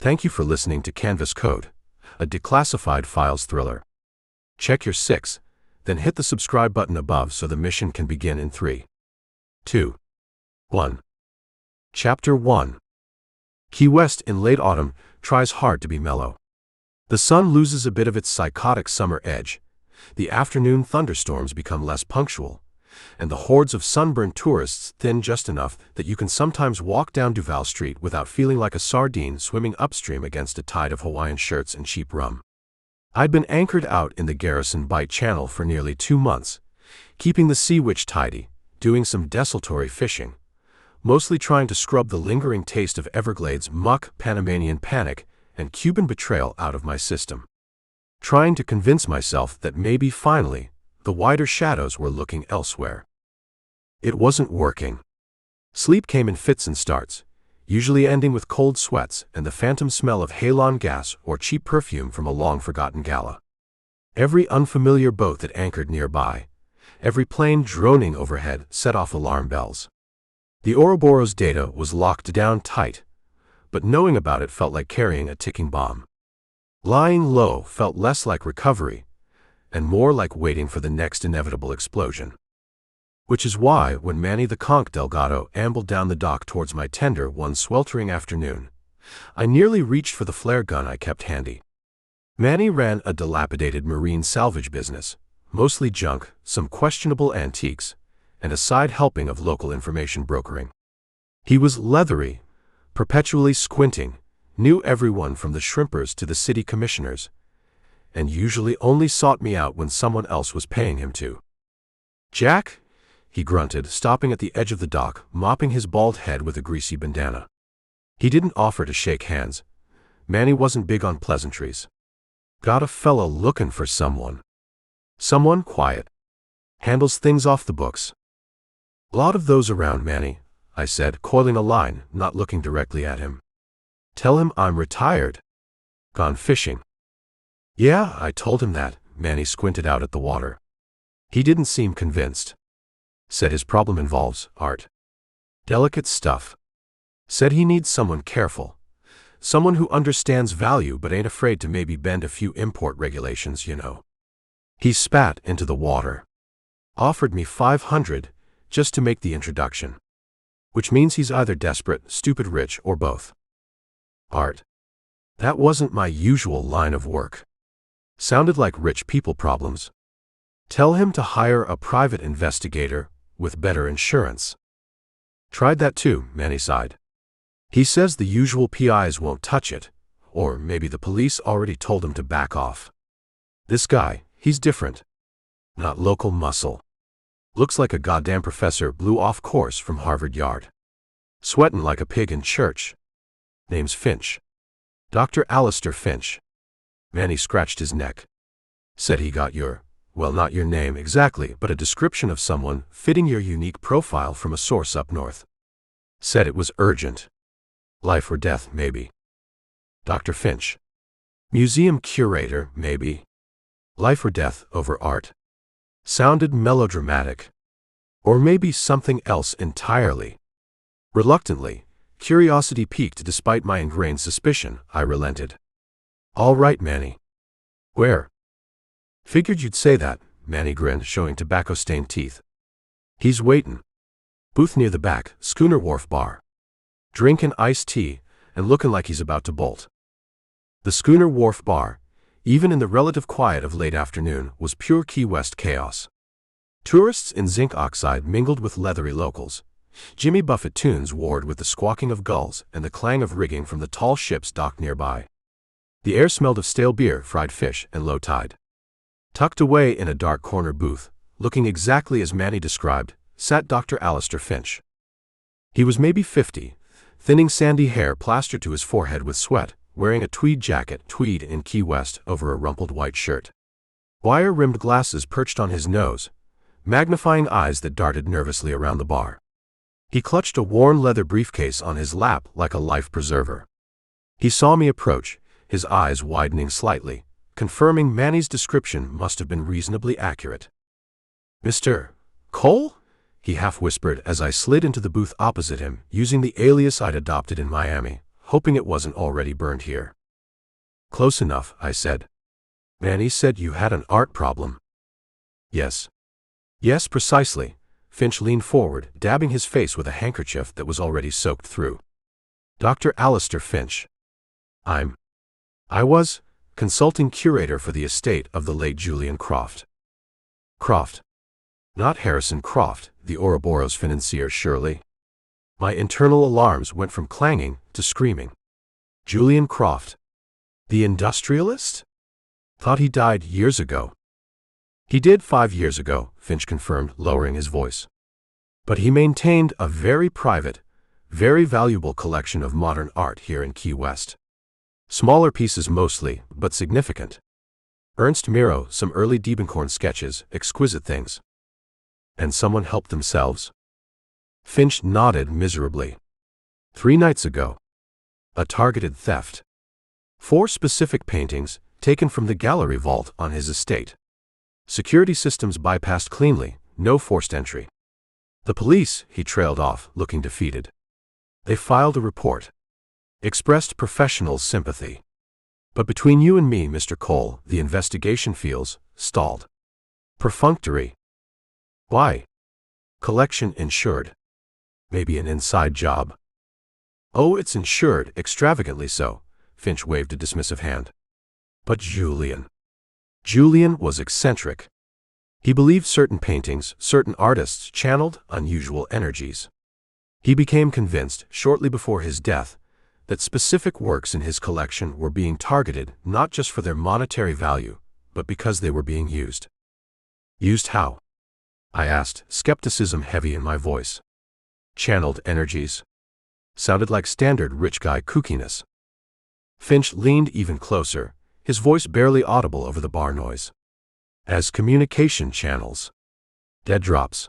Thank you for listening to Canvas Code, a declassified files thriller. Check your 6, then hit the subscribe button above so the mission can begin in 3, 2, 1. Chapter 1. Key West in late autumn tries hard to be mellow. The sun loses a bit of its psychotic summer edge, the afternoon thunderstorms become less punctual, and the hordes of sunburned tourists thin just enough that you can sometimes walk down Duval Street without feeling like a sardine swimming upstream against a tide of Hawaiian shirts and cheap rum. I'd been anchored out in the Garrison Bight Channel for nearly 2 months, keeping the Sea Witch tidy, doing some desultory fishing, mostly trying to scrub the lingering taste of Everglades muck, Panamanian panic, and Cuban betrayal out of my system. Trying to convince myself that maybe finally, the wider shadows were looking elsewhere. It wasn't working. Sleep came in fits and starts, usually ending with cold sweats and the phantom smell of halon gas or cheap perfume from a long-forgotten gala. Every unfamiliar boat that anchored nearby, every plane droning overhead set off alarm bells. The Ouroboros data was locked down tight, but knowing about it felt like carrying a ticking bomb. Lying low felt less like recovery, and more like waiting for the next inevitable explosion. Which is why, when Manny the Conch Delgado ambled down the dock towards my tender one sweltering afternoon, I nearly reached for the flare gun I kept handy. Manny ran a dilapidated marine salvage business, mostly junk, some questionable antiques, and a side helping of local information brokering. He was leathery, perpetually squinting, knew everyone from the shrimpers to the city commissioners, and usually only sought me out when someone else was paying him to. "Jack?" he grunted, stopping at the edge of the dock, mopping his bald head with a greasy bandana. He didn't offer to shake hands. Manny wasn't big on pleasantries. "Got a fella looking for someone. Someone quiet. Handles things off the books." "Lot of those around, Manny," I said, coiling a line, not looking directly at him. "Tell him I'm retired. Gone fishing." "Yeah, I told him that." Manny squinted out at the water. He didn't seem convinced. Said his problem involves art. Delicate stuff. Said he needs someone careful. Someone who understands value but ain't afraid to maybe bend a few import regulations, you know. He spat into the water. Offered me $500 just to make the introduction. Which means he's either desperate, stupid rich, or both. Art. That wasn't my usual line of work. Sounded like rich people problems. Tell him to hire a private investigator with better insurance. Tried that too, Manny sighed. He says the usual PIs won't touch it, or maybe the police already told him to back off. This guy, he's different. Not local muscle. Looks like a goddamn professor blew off course from Harvard Yard. Sweating like a pig in church. Name's Finch. Dr. Alistair Finch. Manny scratched his neck. Said he got your, well, not your name exactly, but a description of someone fitting your unique profile from a source up north. Said it was urgent. Life or death, maybe. Dr. Finch. Museum curator, maybe. Life or death over art. Sounded melodramatic. Or maybe something else entirely. Reluctantly, curiosity piqued despite my ingrained suspicion, I relented. "All right, Manny." "Where?" "Figured you'd say that," Manny grinned, showing tobacco-stained teeth. "He's waitin'. Booth near the back, Schooner Wharf Bar. Drinkin' iced tea, and lookin' like he's about to bolt." The Schooner Wharf Bar, even in the relative quiet of late afternoon, was pure Key West chaos. Tourists in zinc oxide mingled with leathery locals. Jimmy Buffett tunes warred with the squawking of gulls and the clang of rigging from the tall ships docked nearby. The air smelled of stale beer, fried fish, and low tide. Tucked away in a dark corner booth, looking exactly as Manny described, sat Dr. Alistair Finch. He was maybe 50, thinning sandy hair plastered to his forehead with sweat, wearing a tweed jacket, tweed in Key West, over a rumpled white shirt. Wire-rimmed glasses perched on his nose, magnifying eyes that darted nervously around the bar. He clutched a worn leather briefcase on his lap like a life preserver. He saw me approach, his eyes widening slightly, confirming Manny's description must have been reasonably accurate. "Mr. Cole?" he half-whispered as I slid into the booth opposite him, using the alias I'd adopted in Miami, hoping it wasn't already burned here. Close enough, I said. Manny said you had an art problem. Yes. Yes, precisely. Finch leaned forward, dabbing his face with a handkerchief that was already soaked through. Dr. Alistair Finch. I was consulting curator for the estate of the late Julian Croft. Croft. Not Harrison Croft, the Ouroboros financier, surely. My internal alarms went from clanging to screaming. Julian Croft. The industrialist? Thought he died years ago. He did 5 years ago, Finch confirmed, lowering his voice. But he maintained a very private, very valuable collection of modern art here in Key West. Smaller pieces mostly, but significant. Ernst Miro, some early Diebenkorn sketches, exquisite things. And someone helped themselves? Finch nodded miserably. 3 nights ago. A targeted theft. 4 specific paintings, taken from the gallery vault on his estate. Security systems bypassed cleanly, no forced entry. The police, he trailed off, looking defeated. They filed a report. Expressed professional sympathy. But between you and me, Mr. Cole, the investigation feels stalled. Perfunctory. Why? Collection insured. Maybe an inside job. Oh, it's insured, extravagantly so, Finch waved a dismissive hand. But Julian was eccentric. He believed certain paintings, certain artists channeled unusual energies. He became convinced, shortly before his death, that specific works in his collection were being targeted not just for their monetary value, but because they were being used. Used how? I asked, skepticism heavy in my voice. Channeled energies. Sounded like standard rich guy kookiness. Finch leaned even closer, his voice barely audible over the bar noise. As communication channels. Dead drops.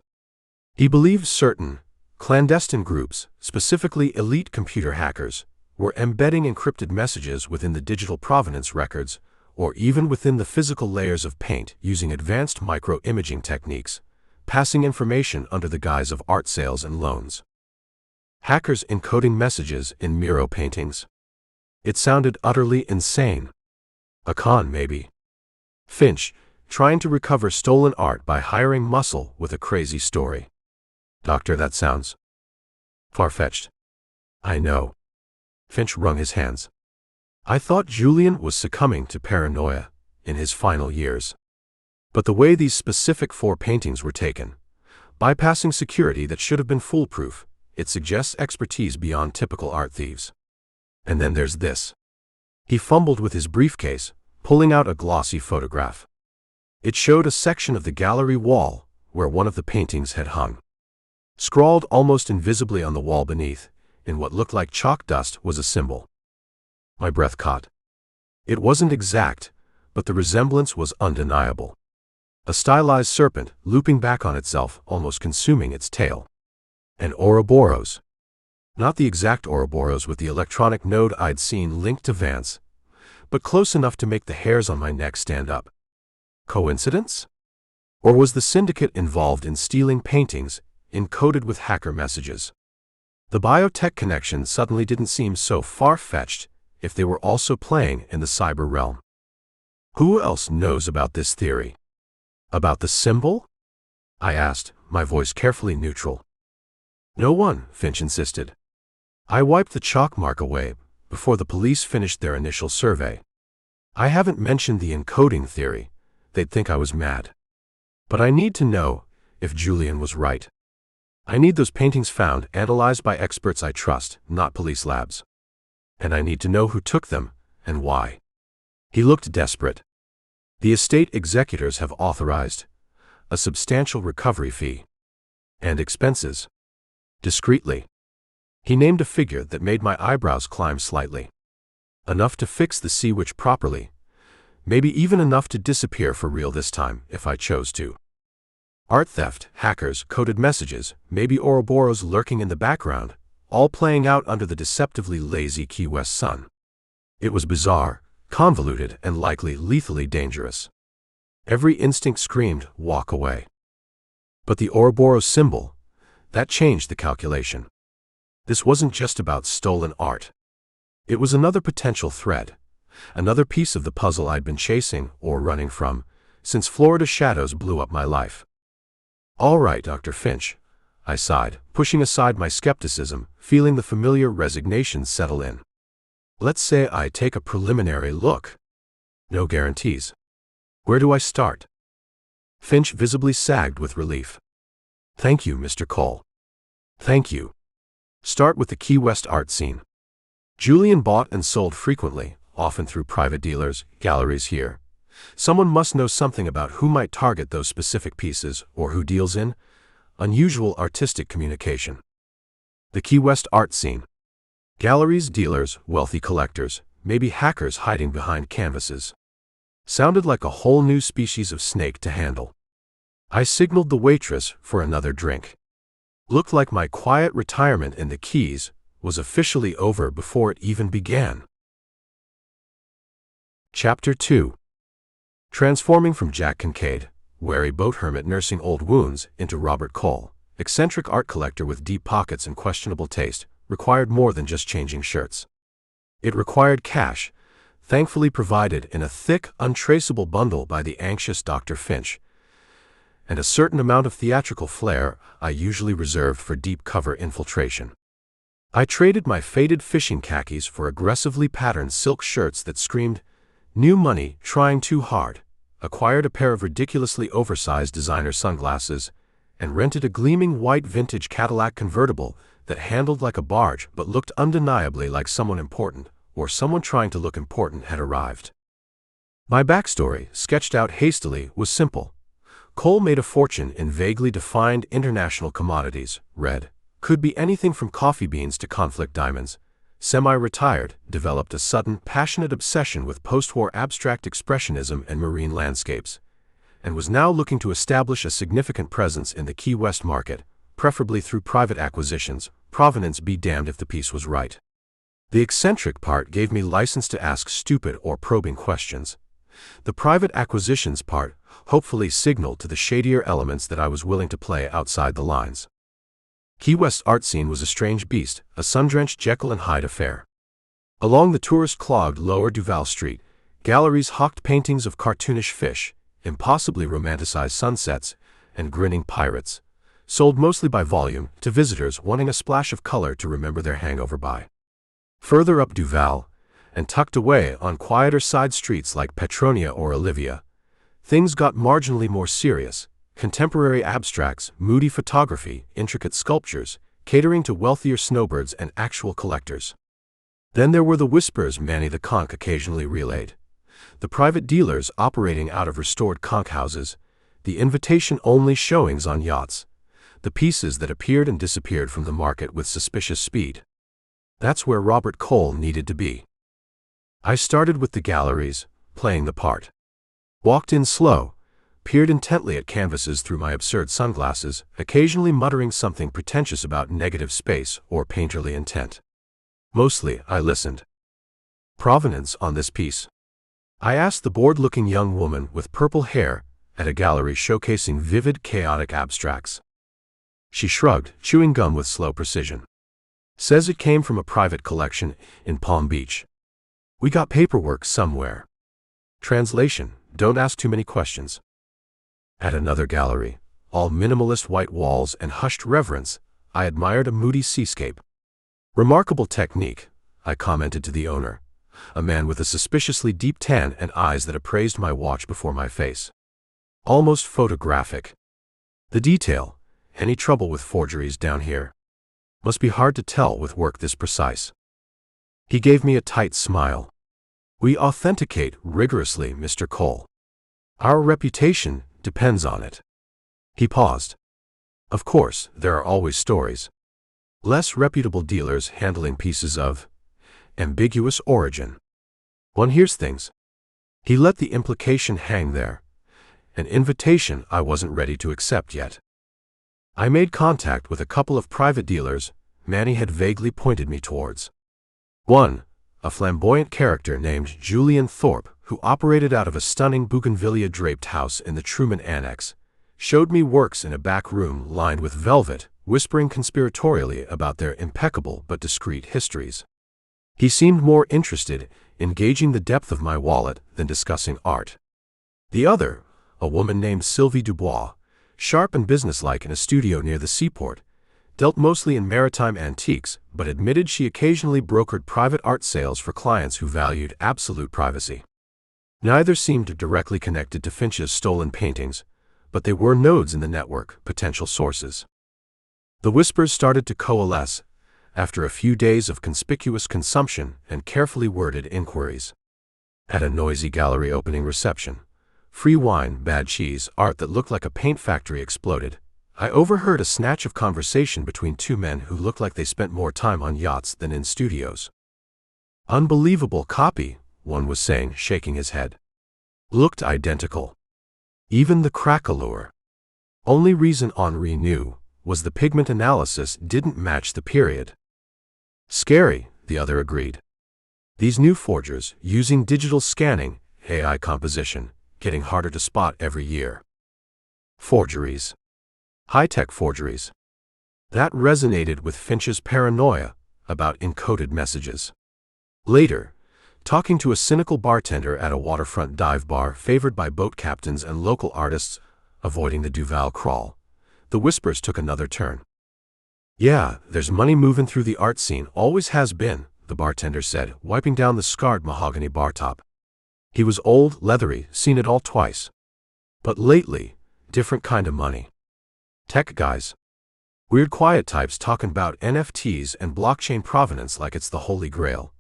He believed certain, clandestine groups, specifically elite computer hackers, were embedding encrypted messages within the digital provenance records, or even within the physical layers of paint using advanced micro-imaging techniques, passing information under the guise of art sales and loans. Hackers encoding messages in Miro paintings. It sounded utterly insane. A con, maybe. Finch, trying to recover stolen art by hiring muscle with a crazy story. Doctor, that sounds far-fetched. I know. Finch wrung his hands. I thought Julian was succumbing to paranoia in his final years. But the way these specific 4 paintings were taken, bypassing security that should have been foolproof, it suggests expertise beyond typical art thieves. And then there's this. He fumbled with his briefcase, pulling out a glossy photograph. It showed a section of the gallery wall where one of the paintings had hung. Scrawled almost invisibly on the wall beneath, in what looked like chalk dust, was a symbol. My breath caught. It wasn't exact, but the resemblance was undeniable. A stylized serpent, looping back on itself, almost consuming its tail. An Ouroboros. Not the exact Ouroboros with the electronic node I'd seen linked to Vance, but close enough to make the hairs on my neck stand up. Coincidence? Or was the syndicate involved in stealing paintings, encoded with hacker messages? The biotech connection suddenly didn't seem so far-fetched if they were also playing in the cyber realm. Who else knows about this theory? About the symbol? I asked, my voice carefully neutral. No one, Finch insisted. I wiped the chalk mark away before the police finished their initial survey. I haven't mentioned the encoding theory. They'd think I was mad. But I need to know if Julian was right. I need those paintings found, analyzed by experts I trust, not police labs. And I need to know who took them, and why. He looked desperate. The estate executors have authorized a substantial recovery fee. And expenses. Discreetly. He named a figure that made my eyebrows climb slightly. Enough to fix the sea witch properly. Maybe even enough to disappear for real this time, if I chose to. Art theft, hackers, coded messages, maybe Ouroboros lurking in the background, all playing out under the deceptively lazy Key West sun. It was bizarre, convoluted, and likely lethally dangerous. Every instinct screamed, walk away. But the Ouroboros symbol, that changed the calculation. This wasn't just about stolen art. It was another potential thread, another piece of the puzzle I'd been chasing or running from since Florida shadows blew up my life. "All right, Dr. Finch," I sighed, pushing aside my skepticism, feeling the familiar resignation settle in. "Let's say I take a preliminary look." "No guarantees. Where do I start?" Finch visibly sagged with relief. "Thank you, Mr. Cole. Thank you. Start with the Key West art scene. Julian bought and sold frequently, often through private dealers, galleries here. Someone must know something about who might target those specific pieces or who deals in unusual artistic communication. The Key West art scene. Galleries, dealers, wealthy collectors, maybe hackers hiding behind canvases. Sounded like a whole new species of snake to handle. I signaled the waitress for another drink. Looked like my quiet retirement in the Keys was officially over before it even began. Chapter 2. Transforming from Jack Kincaid, wary boat hermit nursing old wounds, into Robert Cole, eccentric art collector with deep pockets and questionable taste, required more than just changing shirts. It required cash, thankfully provided in a thick, untraceable bundle by the anxious Dr. Finch, and a certain amount of theatrical flair I usually reserved for deep cover infiltration. I traded my faded fishing khakis for aggressively patterned silk shirts that screamed, "New money, trying too hard," acquired a pair of ridiculously oversized designer sunglasses, and rented a gleaming white vintage Cadillac convertible that handled like a barge but looked undeniably like someone important, or someone trying to look important, had arrived. My backstory, sketched out hastily, was simple. Cole made a fortune in vaguely defined international commodities, could be anything from coffee beans to conflict diamonds, semi-retired, developed a sudden, passionate obsession with post-war abstract expressionism and marine landscapes, and was now looking to establish a significant presence in the Key West market, preferably through private acquisitions, provenance be damned if the piece was right. The eccentric part gave me license to ask stupid or probing questions. The private acquisitions part hopefully signaled to the shadier elements that I was willing to play outside the lines. Key West art scene was a strange beast, a sun-drenched Jekyll and Hyde affair. Along the tourist-clogged lower Duval Street, galleries hawked paintings of cartoonish fish, impossibly romanticized sunsets, and grinning pirates, sold mostly by volume to visitors wanting a splash of color to remember their hangover by. Further up Duval, and tucked away on quieter side streets like Petronia or Olivia, things got marginally more serious. Contemporary abstracts, moody photography, intricate sculptures, catering to wealthier snowbirds and actual collectors. Then there were the whispers Manny the Conch occasionally relayed. The private dealers operating out of restored conch houses, the invitation-only showings on yachts, the pieces that appeared and disappeared from the market with suspicious speed. That's where Robert Cole needed to be. I started with the galleries, playing the part. Walked in slow, peered intently at canvases through my absurd sunglasses, occasionally muttering something pretentious about negative space or painterly intent. Mostly, I listened. "Provenance on this piece?" I asked the bored-looking young woman with purple hair at a gallery showcasing vivid, chaotic abstracts. She shrugged, chewing gum with slow precision. "Says it came from a private collection in Palm Beach. We got paperwork somewhere." Translation: don't ask too many questions. At another gallery, all minimalist white walls and hushed reverence, I admired a moody seascape. "Remarkable technique," I commented to the owner, a man with a suspiciously deep tan and eyes that appraised my watch before my face. "Almost photographic. The detail, any trouble with forgeries down here? Must be hard to tell with work this precise." He gave me a tight smile. "We authenticate rigorously, Mr. Cole. Our reputation depends on it." He paused. "Of course, there are always stories. Less reputable dealers handling pieces of ambiguous origin. One hears things." He let the implication hang there, an invitation I wasn't ready to accept yet. I made contact with a couple of private dealers Manny had vaguely pointed me towards. One, a flamboyant character named Julian Thorpe, who operated out of a stunning bougainvillea-draped house in the Truman Annex, showed me works in a back room lined with velvet, whispering conspiratorially about their impeccable but discreet histories. He seemed more interested in gauging the depth of my wallet than discussing art. The other, a woman named Sylvie Dubois, sharp and businesslike in a studio near the seaport, dealt mostly in maritime antiques, but admitted she occasionally brokered private art sales for clients who valued absolute privacy. Neither seemed directly connected to Finch's stolen paintings, but they were nodes in the network, potential sources. The whispers started to coalesce after a few days of conspicuous consumption and carefully worded inquiries. At a noisy gallery opening reception, free wine, bad cheese, art that looked like a paint factory exploded, I overheard a snatch of conversation between two men who looked like they spent more time on yachts than in studios. Unbelievable copy, one was saying, shaking his head. Looked identical. Even the craquelure. Only reason Henri knew was the pigment analysis didn't match the period. Scary, the other agreed. These new forgers, using digital scanning, AI composition, getting harder to spot every year. Forgeries. High-tech forgeries. That resonated with Finch's paranoia about encoded messages. Later, talking to a cynical bartender at a waterfront dive bar favored by boat captains and local artists avoiding the Duval crawl, the whispers took another turn. Yeah, there's money moving through the art scene, always has been, the bartender said, wiping down the scarred mahogany bar top. He was old, leathery, seen it all twice. But lately, different kind of money. Tech guys. Weird quiet types talking about NFTs and blockchain provenance like it's the holy grail,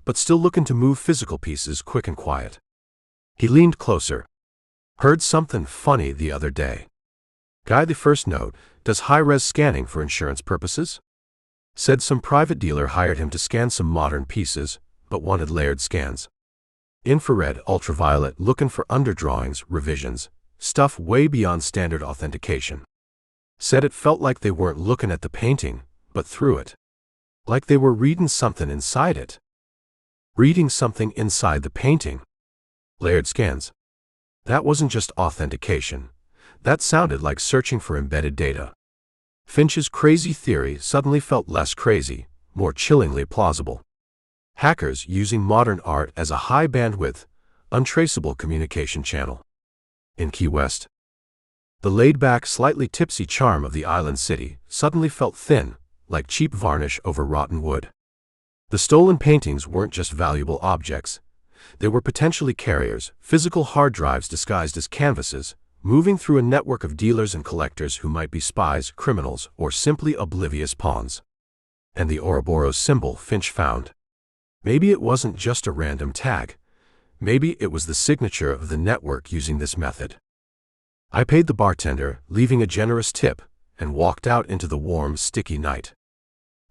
but still looking to move physical pieces quick and quiet. He leaned closer. Heard something funny the other day. Guy, the first note, does high-res scanning for insurance purposes? Said some private dealer hired him to scan some modern pieces, but wanted layered scans. Infrared, ultraviolet, looking for underdrawings, revisions, stuff way beyond standard authentication. Said it felt like they weren't looking at the painting, but through it. Like they were reading something inside it. Reading something inside the painting. Layered scans. That wasn't just authentication. That sounded like searching for embedded data. Finch's crazy theory suddenly felt less crazy, more chillingly plausible. Hackers using modern art as a high-bandwidth, untraceable communication channel. In Key West, the laid-back, slightly tipsy charm of the island city suddenly felt thin, like cheap varnish over rotten wood. The stolen paintings weren't just valuable objects. They were potentially carriers, physical hard drives disguised as canvases, moving through a network of dealers and collectors who might be spies, criminals, or simply oblivious pawns. And the Ouroboros symbol Finch found. Maybe it wasn't just a random tag. Maybe it was the signature of the network using this method. I paid the bartender, leaving a generous tip, and walked out into the warm, sticky night.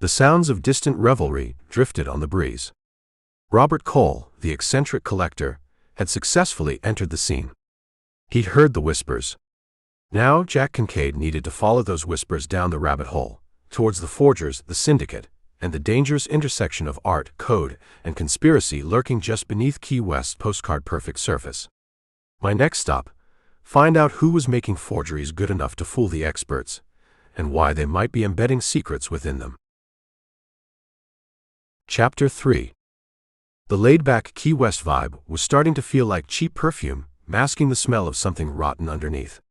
The sounds of distant revelry drifted on the breeze. Robert Cole, the eccentric collector, had successfully entered the scene. He'd heard the whispers. Now Jack Kincaid needed to follow those whispers down the rabbit hole, towards the forgers, the syndicate, and the dangerous intersection of art, code, and conspiracy lurking just beneath Key West's postcard-perfect surface. My next stop: find out who was making forgeries good enough to fool the experts, and why they might be embedding secrets within them. Chapter 3. The laid-back Key West vibe was starting to feel like cheap perfume, masking the smell of something rotten underneath.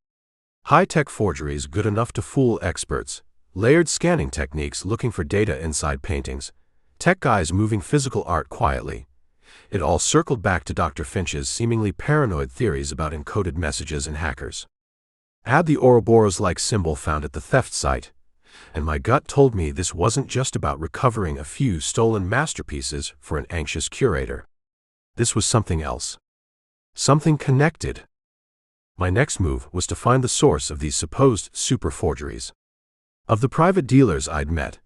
High-tech forgeries good enough to fool experts, layered scanning techniques looking for data inside paintings, tech guys moving physical art quietly. It all circled back to Dr. Finch's seemingly paranoid theories about encoded messages and hackers. Add the Ouroboros-like symbol found at the theft site, and my gut told me this wasn't just about recovering a few stolen masterpieces for an anxious curator. This was something else. Something connected. My next move was to find the source of these supposed super forgeries. Of the private dealers I'd met,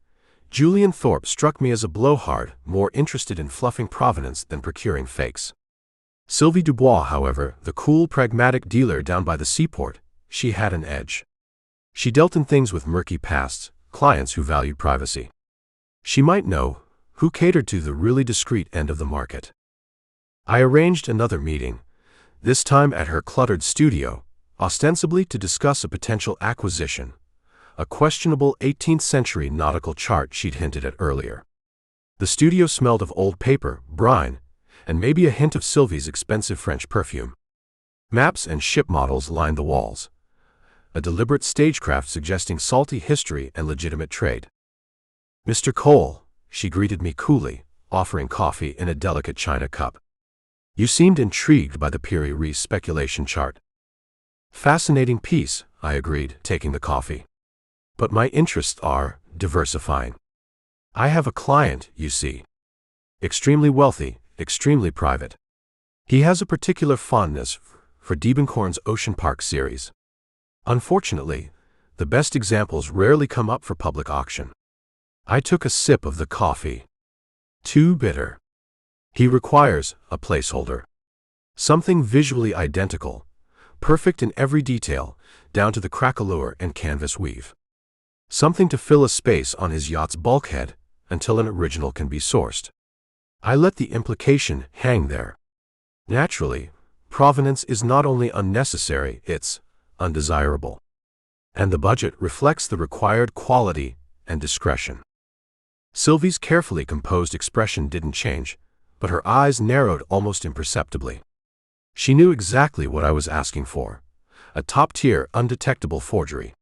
Julian Thorpe struck me as a blowhard, more interested in fluffing provenance than procuring fakes. Sylvie Dubois, however, the cool, pragmatic dealer down by the seaport, she had an edge. She dealt in things with murky pasts, clients who valued privacy. She might know who catered to the really discreet end of the market. I arranged another meeting, this time at her cluttered studio, ostensibly to discuss a potential acquisition, a questionable 18th century nautical chart she'd hinted at earlier. The studio smelled of old paper, brine, and maybe a hint of Sylvie's expensive French perfume. Maps and ship models lined the walls, a deliberate stagecraft suggesting salty history and legitimate trade. "Mr. Cole," she greeted me coolly, offering coffee in a delicate china cup. "You seemed intrigued by the Piri Reis speculation chart." "Fascinating piece," I agreed, taking the coffee. "But my interests are diversifying. I have a client, you see. Extremely wealthy, extremely private. He has a particular fondness for Diebenkorn's Ocean Park series. Unfortunately, the best examples rarely come up for public auction." I took a sip of the coffee. Too bitter. "He requires a placeholder. Something visually identical, perfect in every detail, down to the craquelure and canvas weave. Something to fill a space on his yacht's bulkhead until an original can be sourced." I let the implication hang there. Naturally, provenance is not only unnecessary, it's undesirable. And the budget reflects the required quality and discretion. Sylvie's carefully composed expression didn't change, but her eyes narrowed almost imperceptibly. She knew exactly what I was asking for, a top-tier, undetectable forgery.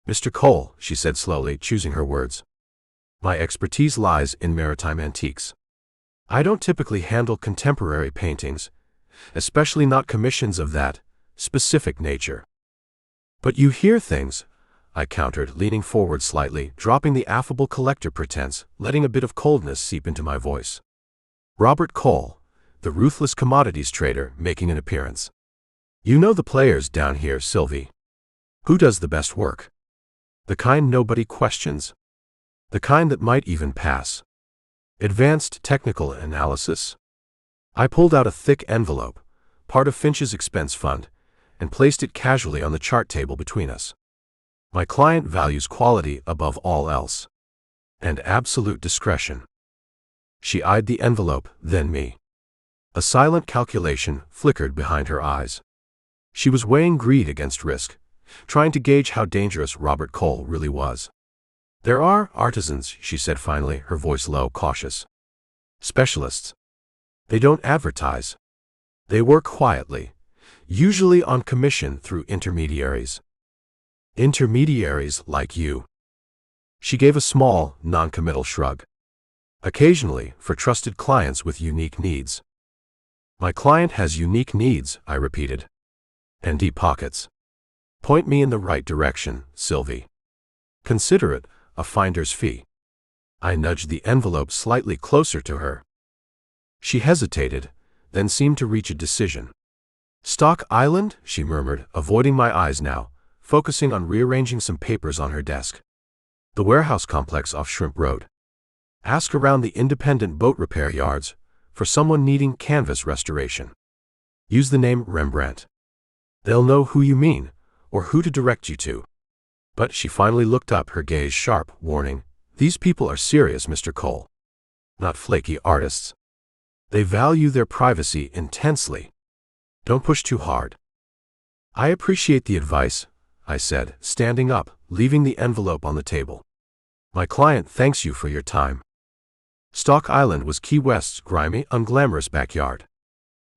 "Mr. Cole," she said slowly, choosing her words, "my expertise lies in maritime antiques. I don't typically handle contemporary paintings, especially not commissions of that specific nature." "But you hear things," I countered, leaning forward slightly, dropping the affable collector pretense, letting a bit of coldness seep into my voice. "Robert Cole, the ruthless commodities trader, making an appearance. You know the players down here, Sylvie. Who does the best work? The kind nobody questions. The kind that might even pass. Advanced technical analysis." I pulled out a thick envelope, part of Finch's expense fund, and placed it casually on the chart table between us. "My client values quality above all else. And absolute discretion." She eyed the envelope, then me. A silent calculation flickered behind her eyes. She was weighing greed against risk, trying to gauge how dangerous Robert Cole really was. "There are artisans," she said finally, her voice low, cautious. "Specialists. They don't advertise. They work quietly, usually on commission through intermediaries. Intermediaries like you." She gave a small, non-committal shrug. "Occasionally, for trusted clients with unique needs." "My client has unique needs," I repeated. "And deep pockets. Point me in the right direction, Sylvie. Consider it a finder's fee." I nudged the envelope slightly closer to her. She hesitated, then seemed to reach a decision. "Stock Island?" she murmured, avoiding my eyes now, focusing on rearranging some papers on her desk. "The warehouse complex off Shrimp Road. Ask around the independent boat repair yards for someone needing canvas restoration. Use the name Rembrandt. They'll know who you mean, or who to direct you to." But she finally looked up, her gaze sharp, warning, "These people are serious, Mr. Cole. Not flaky artists. They value their privacy intensely. Don't push too hard." "I appreciate the advice," I said, standing up, leaving the envelope on the table. "My client thanks you for your time." Stock Island was Key West's grimy, unglamorous backyard.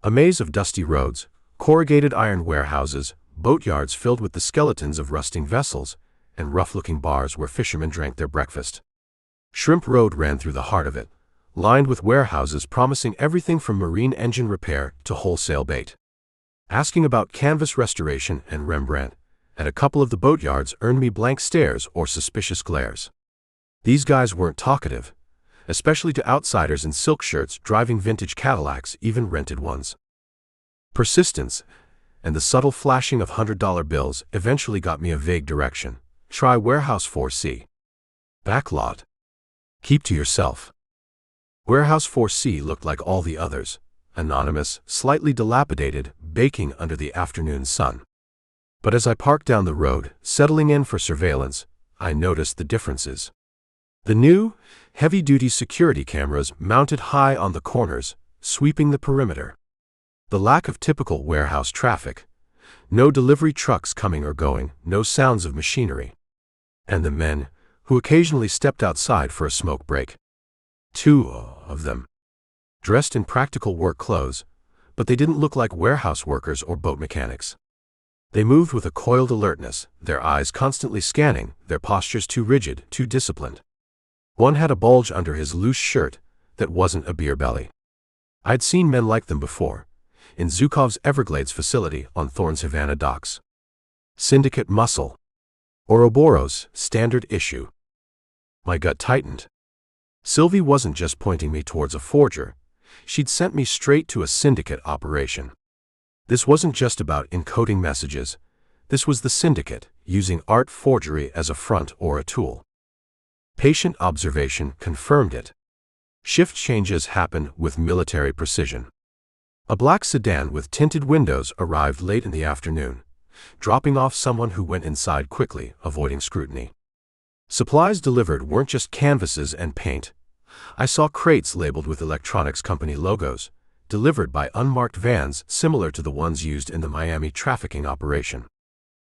A maze of dusty roads, corrugated iron warehouses, boatyards filled with the skeletons of rusting vessels, and rough-looking bars where fishermen drank their breakfast. Shrimp Road ran through the heart of it, lined with warehouses promising everything from marine engine repair to wholesale bait. Asking about canvas restoration and Rembrandt at a couple of the boatyards earned me blank stares or suspicious glares. These guys weren't talkative, especially to outsiders in silk shirts driving vintage Cadillacs, even rented ones. Persistence and the subtle flashing of $100 bills eventually got me a vague direction. Try Warehouse 4C. Backlot. Keep to yourself. Warehouse 4C looked like all the others, anonymous, slightly dilapidated, baking under the afternoon sun. But as I parked down the road, settling in for surveillance, I noticed the differences. The new, heavy-duty security cameras mounted high on the corners, sweeping the perimeter. The lack of typical warehouse traffic. No delivery trucks coming or going, no sounds of machinery. And the men, who occasionally stepped outside for a smoke break. Two of them, dressed in practical work clothes, but they didn't look like warehouse workers or boat mechanics. They moved with a coiled alertness, their eyes constantly scanning, their postures too rigid, too disciplined. One had a bulge under his loose shirt that wasn't a beer belly. I'd seen men like them before, in Zhukov's Everglades facility on Thorne's Havana docks. Syndicate muscle. Ouroboros, standard issue. My gut tightened. Sylvie wasn't just pointing me towards a forger. She'd sent me straight to a syndicate operation. This wasn't just about encoding messages. This was the syndicate, using art forgery as a front or a tool. Patient observation confirmed it. Shift changes happen with military precision. A black sedan with tinted windows arrived late in the afternoon, dropping off someone who went inside quickly, avoiding scrutiny. Supplies delivered weren't just canvases and paint. I saw crates labeled with electronics company logos, delivered by unmarked vans similar to the ones used in the Miami trafficking operation.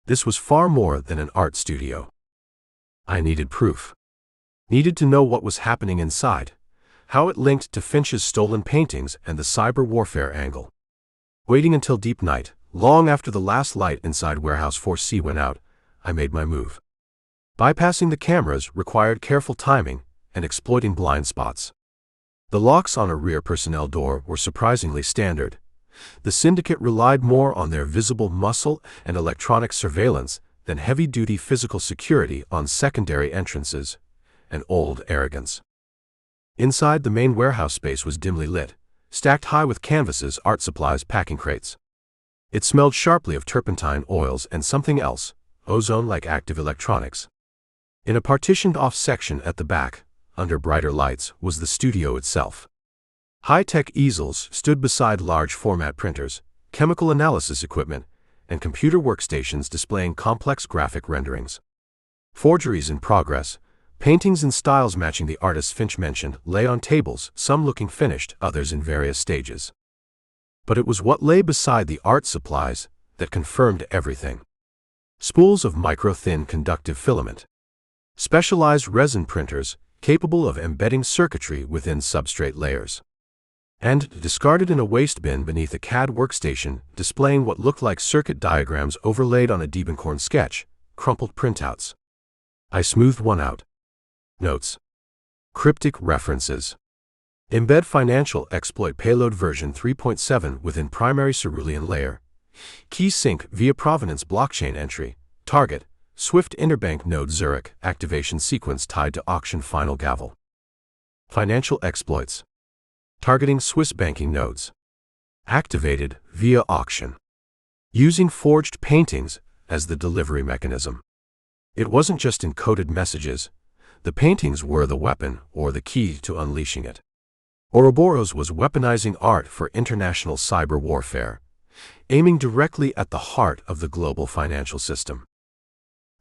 This was far more than an art studio. I needed proof. Needed to know what was happening inside, how it linked to Finch's stolen paintings and the cyber warfare angle. Waiting until deep night, long after the last light inside Warehouse 4C went out, I made my move. Bypassing the cameras required careful timing and exploiting blind spots. The locks on a rear personnel door were surprisingly standard. The syndicate relied more on their visible muscle and electronic surveillance than heavy-duty physical security on secondary entrances, an old arrogance. Inside, the main warehouse space was dimly lit, stacked high with canvases, art supplies, packing crates. It smelled sharply of turpentine oils and something else, ozone-like active electronics. In a partitioned-off section at the back, under brighter lights, was the studio itself. High-tech easels stood beside large-format printers, chemical analysis equipment, and computer workstations displaying complex graphic renderings. Forgeries in progress, paintings in styles matching the artists Finch mentioned, lay on tables, some looking finished, others in various stages. But it was what lay beside the art supplies that confirmed everything. Spools of micro-thin conductive filament. Specialized resin printers capable of embedding circuitry within substrate layers. And discarded in a waste bin beneath a CAD workstation displaying what looked like circuit diagrams overlaid on a Diebenkorn sketch, crumpled printouts. I smoothed one out. Notes. Cryptic references. Embed financial exploit payload version 3.7 within primary cerulean layer. Key sync via provenance blockchain entry. Target. Swift interbank node Zurich activation sequence tied to auction final gavel. Financial exploits. Targeting Swiss banking nodes. Activated via auction. Using forged paintings as the delivery mechanism. It wasn't just encoded messages. The paintings were the weapon or the key to unleashing it. Ouroboros was weaponizing art for international cyber warfare, aiming directly at the heart of the global financial system.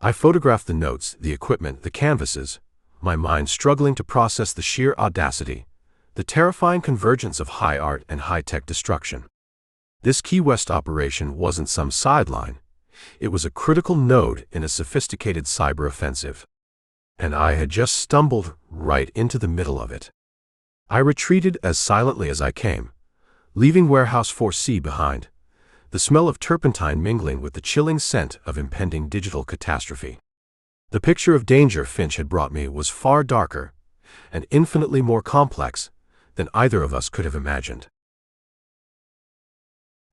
I photographed the notes, the equipment, the canvases, my mind struggling to process the sheer audacity, the terrifying convergence of high art and high-tech destruction. This Key West operation wasn't some sideline. It was a critical node in a sophisticated cyber offensive. And I had just stumbled right into the middle of it. I retreated as silently as I came, leaving Warehouse 4C behind, the smell of turpentine mingling with the chilling scent of impending digital catastrophe. The picture of danger Finch had brought me was far darker and infinitely more complex than either of us could have imagined.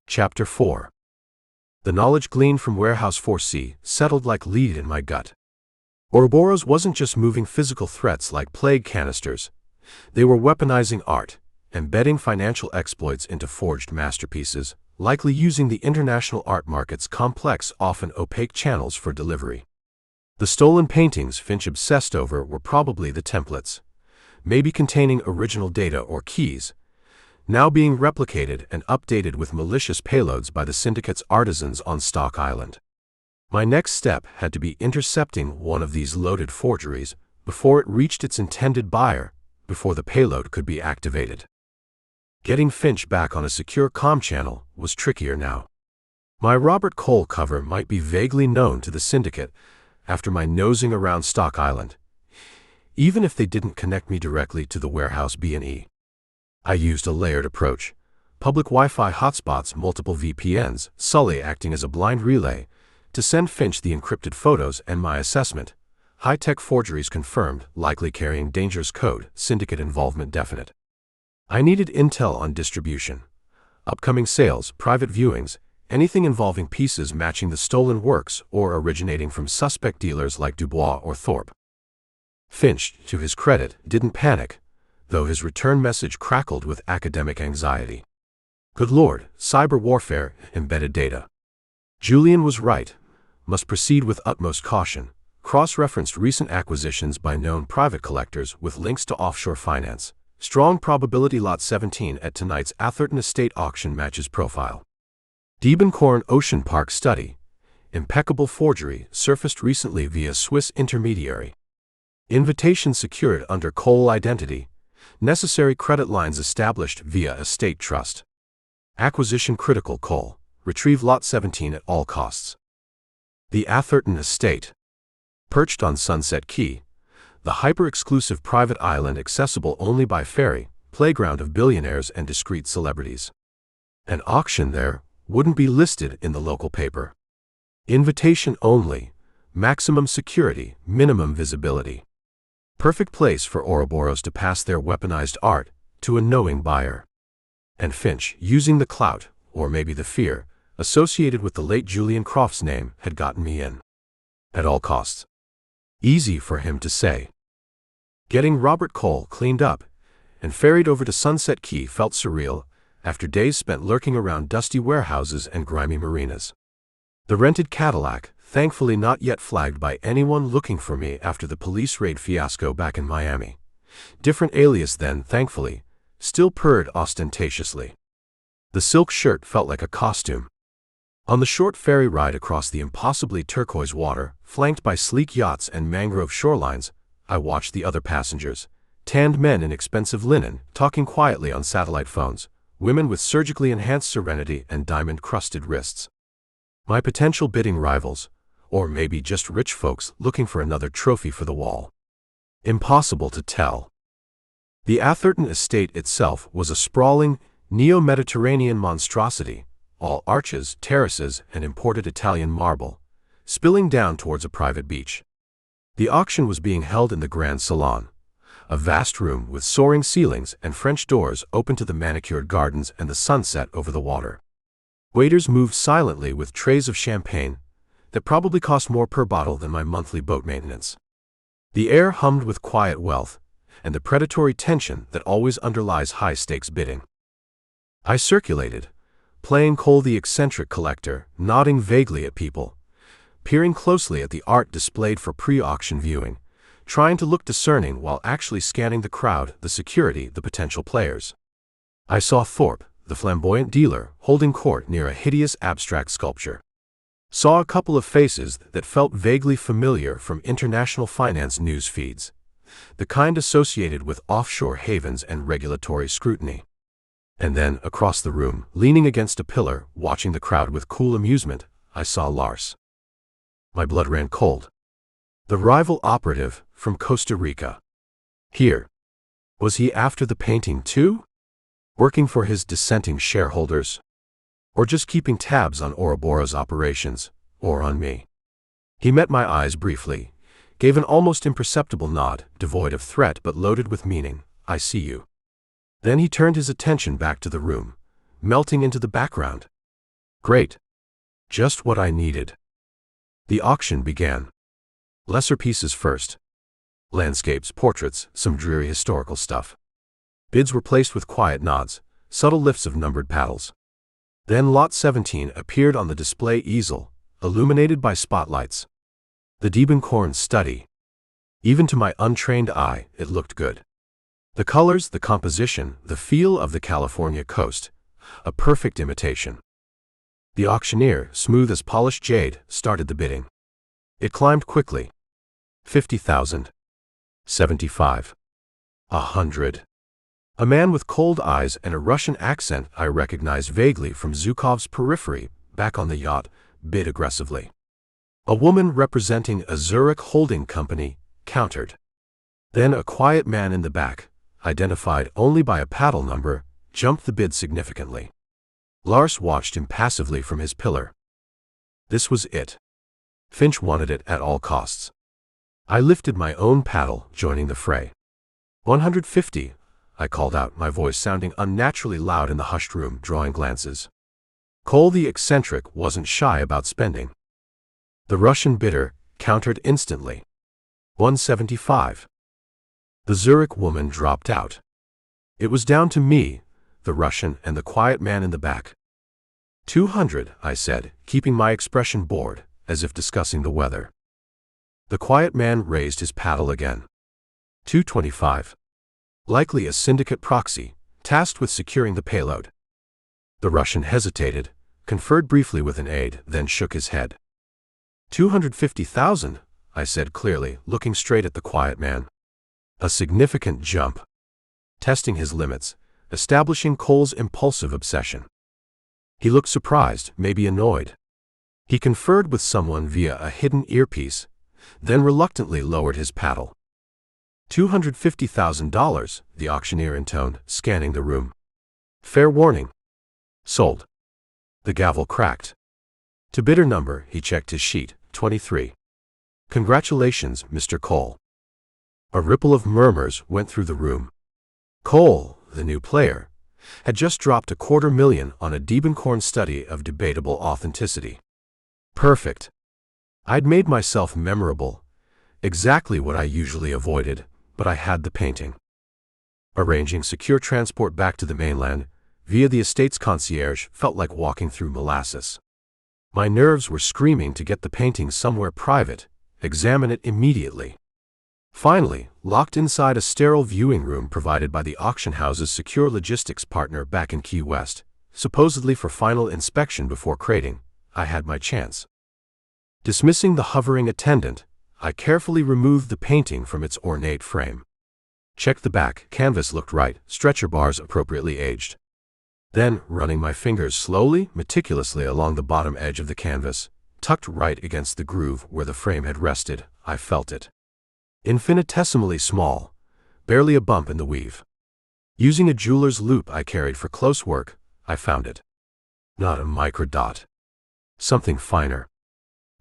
Chapter 4. The knowledge gleaned from Warehouse 4C settled like lead in my gut. Ouroboros wasn't just moving physical threats like plague canisters. They were weaponizing art, embedding financial exploits into forged masterpieces, likely using the international art market's complex, often opaque channels for delivery. The stolen paintings Finch obsessed over were probably the templates, maybe containing original data or keys, now being replicated and updated with malicious payloads by the syndicate's artisans on Stock Island. My next step had to be intercepting one of these loaded forgeries before it reached its intended buyer, before the payload could be activated. Getting Finch back on a secure comm channel was trickier now. My Robert Cole cover might be vaguely known to the syndicate after my nosing around Stock Island. even if they didn't connect me directly to the warehouse B&E. I used a layered approach. Public Wi-Fi hotspots, multiple VPNs, Sully acting as a blind relay, to send Finch the encrypted photos and my assessment. High-tech forgeries confirmed, likely carrying dangerous code, syndicate involvement definite. I needed intel on distribution. Upcoming sales, private viewings, anything involving pieces matching the stolen works or originating from suspect dealers like Dubois or Thorpe. Finch, to his credit, didn't panic, though his return message crackled with academic anxiety. Good Lord, cyber warfare, embedded data. Julian was right. Must proceed with utmost caution. Cross-referenced recent acquisitions by known private collectors with links to offshore finance. Strong probability lot 17 at tonight's Atherton Estate auction matches profile. Diebenkorn Ocean Park study. Impeccable forgery surfaced recently via Swiss intermediary. Invitation secured under Cole identity. Necessary credit lines established via estate trust. Acquisition critical Cole. Retrieve lot 17 at all costs. The Atherton Estate. Perched on Sunset Key, the hyper-exclusive private island accessible only by ferry, playground of billionaires and discreet celebrities. An auction there wouldn't be listed in the local paper. Invitation only, maximum security, minimum visibility. Perfect place for Ouroboros to pass their weaponized art to a knowing buyer. And Finch, using the clout, or maybe the fear, associated with the late Julian Croft's name, had gotten me in. At all costs. Easy for him to say. Getting Robert Cole cleaned up and ferried over to Sunset Key felt surreal after days spent lurking around dusty warehouses and grimy marinas. The rented Cadillac, thankfully not yet flagged by anyone looking for me after the police raid fiasco back in Miami. Different alias then, thankfully, still purred ostentatiously. The silk shirt felt like a costume. On the short ferry ride across the impossibly turquoise water, flanked by sleek yachts and mangrove shorelines, I watched the other passengers, tanned men in expensive linen, talking quietly on satellite phones, women with surgically enhanced serenity and diamond-crusted wrists. My potential bidding rivals, or maybe just rich folks looking for another trophy for the wall. Impossible to tell. The Atherton estate itself was a sprawling, neo-Mediterranean monstrosity, all arches, terraces, and imported Italian marble, spilling down towards a private beach. The auction was being held in the Grand Salon, a vast room with soaring ceilings and French doors open to the manicured gardens and the sunset over the water. Waiters moved silently with trays of champagne that probably cost more per bottle than my monthly boat maintenance. The air hummed with quiet wealth and the predatory tension that always underlies high-stakes bidding. I circulated, playing Cole the eccentric collector, nodding vaguely at people, peering closely at the art displayed for pre-auction viewing, trying to look discerning while actually scanning the crowd, the security, the potential players. I saw Thorpe, the flamboyant dealer, holding court near a hideous abstract sculpture. Saw a couple of faces that felt vaguely familiar from international finance news feeds, the kind associated with offshore havens and regulatory scrutiny. And then, across the room, leaning against a pillar, watching the crowd with cool amusement, I saw Lars. My blood ran cold. The rival operative from Costa Rica. Here. Was he after the painting too? Working for his dissenting shareholders? Or just keeping tabs on Ouroboros' operations, or on me? He met my eyes briefly, gave an almost imperceptible nod, devoid of threat but loaded with meaning. I see you. Then he turned his attention back to the room, melting into the background. Great. Just what I needed. The auction began. Lesser pieces first. Landscapes, portraits, some dreary historical stuff. Bids were placed with quiet nods, subtle lifts of numbered paddles. Then lot 17 appeared on the display easel, illuminated by spotlights. The Diebenkorn study. Even to my untrained eye, it looked good. The colors, the composition, the feel of the California coast, a perfect imitation. The auctioneer, smooth as polished jade, started the bidding. It climbed quickly. 50,000. 75. 100. A man with cold eyes and a Russian accent I recognized vaguely from Zhukov's Periphery, back on the yacht, bid aggressively. A woman representing a Zurich holding company countered. Then a quiet man in the back, identified only by a paddle number, jumped the bid significantly. Lars watched impassively from his pillar. This was it. Finch wanted it at all costs. I lifted my own paddle, joining the fray. 150, I called out, my voice sounding unnaturally loud in the hushed room, drawing glances. Cole the eccentric wasn't shy about spending. The Russian bidder countered instantly. 175. The Zurich woman dropped out. It was down to me, the Russian, and the quiet man in the back. 200, I said, keeping my expression bored, as if discussing the weather. The quiet man raised his paddle again. 225. Likely a syndicate proxy, tasked with securing the payload. The Russian hesitated, conferred briefly with an aide, then shook his head. 250,000, I said clearly, looking straight at the quiet man. A significant jump. Testing his limits, establishing Cole's impulsive obsession. He looked surprised, maybe annoyed. He conferred with someone via a hidden earpiece, then reluctantly lowered his paddle. $250,000, the auctioneer intoned, scanning the room. Fair warning. Sold. The gavel cracked. To bidder number, he checked his sheet, 23. Congratulations, Mr. Cole. A ripple of murmurs went through the room. Cole, the new player, had just dropped $250,000 on a Diebenkorn study of debatable authenticity. Perfect. I'd made myself memorable, exactly what I usually avoided, but I had the painting. Arranging secure transport back to the mainland, via the estate's concierge, felt like walking through molasses. My nerves were screaming to get the painting somewhere private, examine it immediately. Finally, locked inside a sterile viewing room provided by the auction house's secure logistics partner back in Key West, supposedly for final inspection before crating, I had my chance. Dismissing the hovering attendant, I carefully removed the painting from its ornate frame. Checked the back, canvas looked right, stretcher bars appropriately aged. Then, running my fingers slowly, meticulously along the bottom edge of the canvas, tucked right against the groove where the frame had rested, I felt it. Infinitesimally small, barely a bump in the weave. Using a jeweler's loupe I carried for close work, I found it. Not a microdot. Something finer.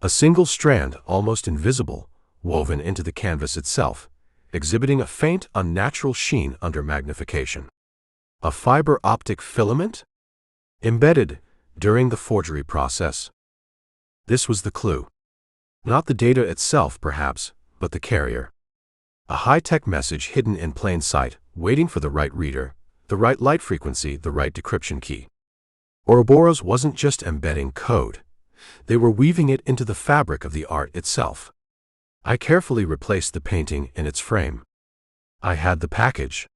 A single strand, almost invisible, woven into the canvas itself, exhibiting a faint, unnatural sheen under magnification. A fiber optic filament? Embedded during the forgery process. This was the clue. Not the data itself, perhaps, but the carrier. A high-tech message hidden in plain sight, waiting for the right reader, the right light frequency, the right decryption key. Ouroboros wasn't just embedding code. They were weaving it into the fabric of the art itself. I carefully replaced the painting in its frame. I had the package.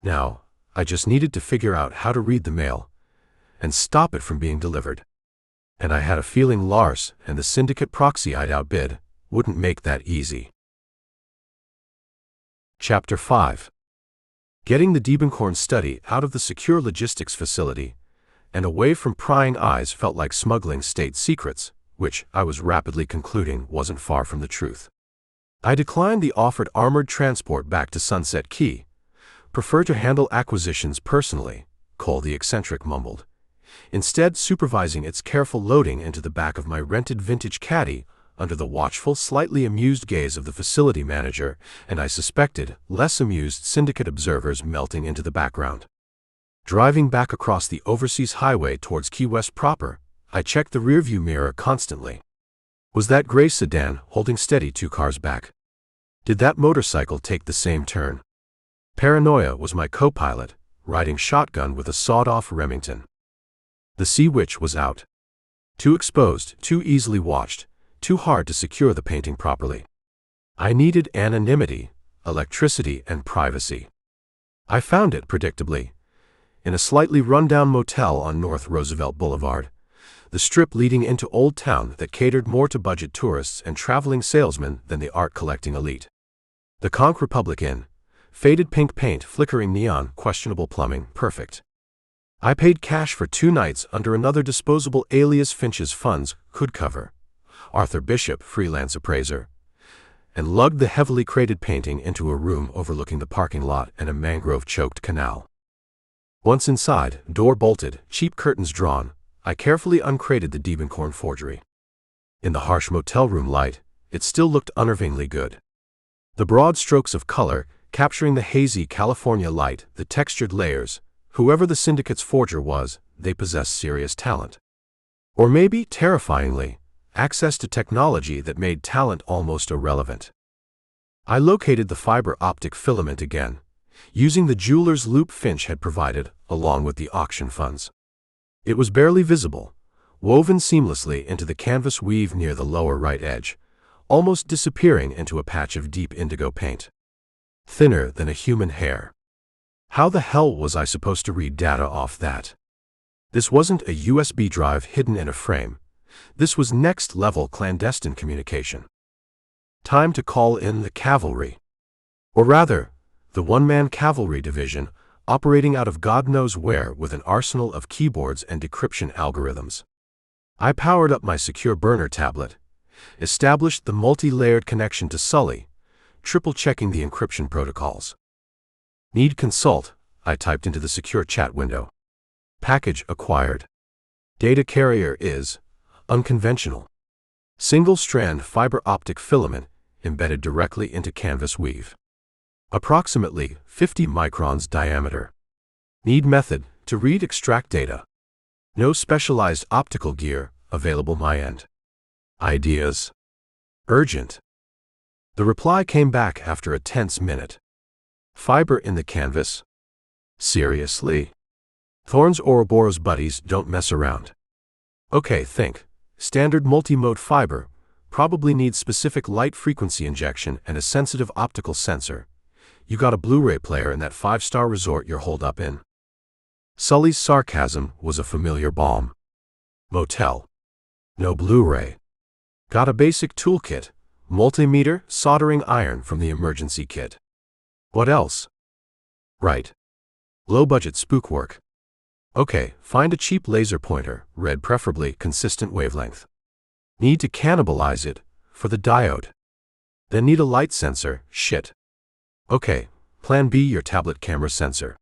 Now, I just needed to figure out how to read the mail and stop it from being delivered. And I had a feeling Lars and the syndicate proxy I'd outbid wouldn't make that easy. Chapter 5. Getting the Diebenkorn study out of the secure logistics facility and away from prying eyes felt like smuggling state secrets, which, I was rapidly concluding, wasn't far from the truth. I declined the offered armored transport back to Sunset Key. Prefer to handle acquisitions personally, Cole the eccentric mumbled, instead supervising its careful loading into the back of my rented vintage caddy under the watchful, slightly amused gaze of the facility manager, and I suspected less amused syndicate observers melting into the background. Driving back across the overseas highway towards Key West proper, I checked the rearview mirror constantly. Was that gray sedan holding steady 2 cars back? Did that motorcycle take the same turn? Paranoia was my co-pilot, riding shotgun with a sawed-off Remington. The Sea Witch was out. Too exposed, too easily watched, too hard to secure the painting properly. I needed anonymity, electricity, and privacy. I found it, predictably, in a slightly run-down motel on North Roosevelt Boulevard, the strip leading into Old Town that catered more to budget tourists and traveling salesmen than the art-collecting elite. The Conch Republic Inn, faded pink paint, flickering neon, questionable plumbing, perfect. I paid cash for 2 nights under another disposable alias Finch's funds could cover. Arthur Bishop, freelance appraiser. and lugged the heavily crated painting into a room overlooking the parking lot and a mangrove-choked canal. Once inside, door bolted, cheap curtains drawn, I carefully uncrated the Diebenkorn forgery. In the harsh motel room light, it still looked unnervingly good. The broad strokes of color, capturing the hazy California light, the textured layers. Whoever the syndicate's forger was, they possessed serious talent. Or maybe, terrifyingly, access to technology that made talent almost irrelevant. I located the fiber optic filament again, using the jeweler's loop Finch had provided, along with the auction funds. It was barely visible, woven seamlessly into the canvas weave near the lower right edge, almost disappearing into a patch of deep indigo paint. Thinner than a human hair. How the hell was I supposed to read data off that? This wasn't a USB drive hidden in a frame. This was next-level clandestine communication. Time to call in the cavalry. Or rather, the one-man cavalry division, operating out of God knows where with an arsenal of keyboards and decryption algorithms. I powered up my secure burner tablet, established the multi-layered connection to Sully, triple-checking the encryption protocols. Need consult, I typed into the secure chat window. Package acquired. Data carrier is unconventional. Single-strand fiber optic filament embedded directly into canvas weave. Approximately 50 microns diameter. Need method to read extract data. No specialized optical gear available my end. Ideas. Urgent. The reply came back after a tense minute. Fiber in the canvas? Seriously? Thorne's Ouroboros buddies don't mess around. Okay, think. Standard multi-mode fiber probably needs specific light frequency injection and a sensitive optical sensor. You got a Blu-ray player in that 5-star resort you're holed up in. Sully's sarcasm was a familiar balm. Motel. No Blu-ray. Got a basic toolkit, multimeter, soldering iron from the emergency kit. What else? Right. Low-budget spook work. Okay, find a cheap laser pointer, red preferably, consistent wavelength. Need to cannibalize it for the diode. Then need a light sensor, shit. Okay, plan B, your tablet camera sensor.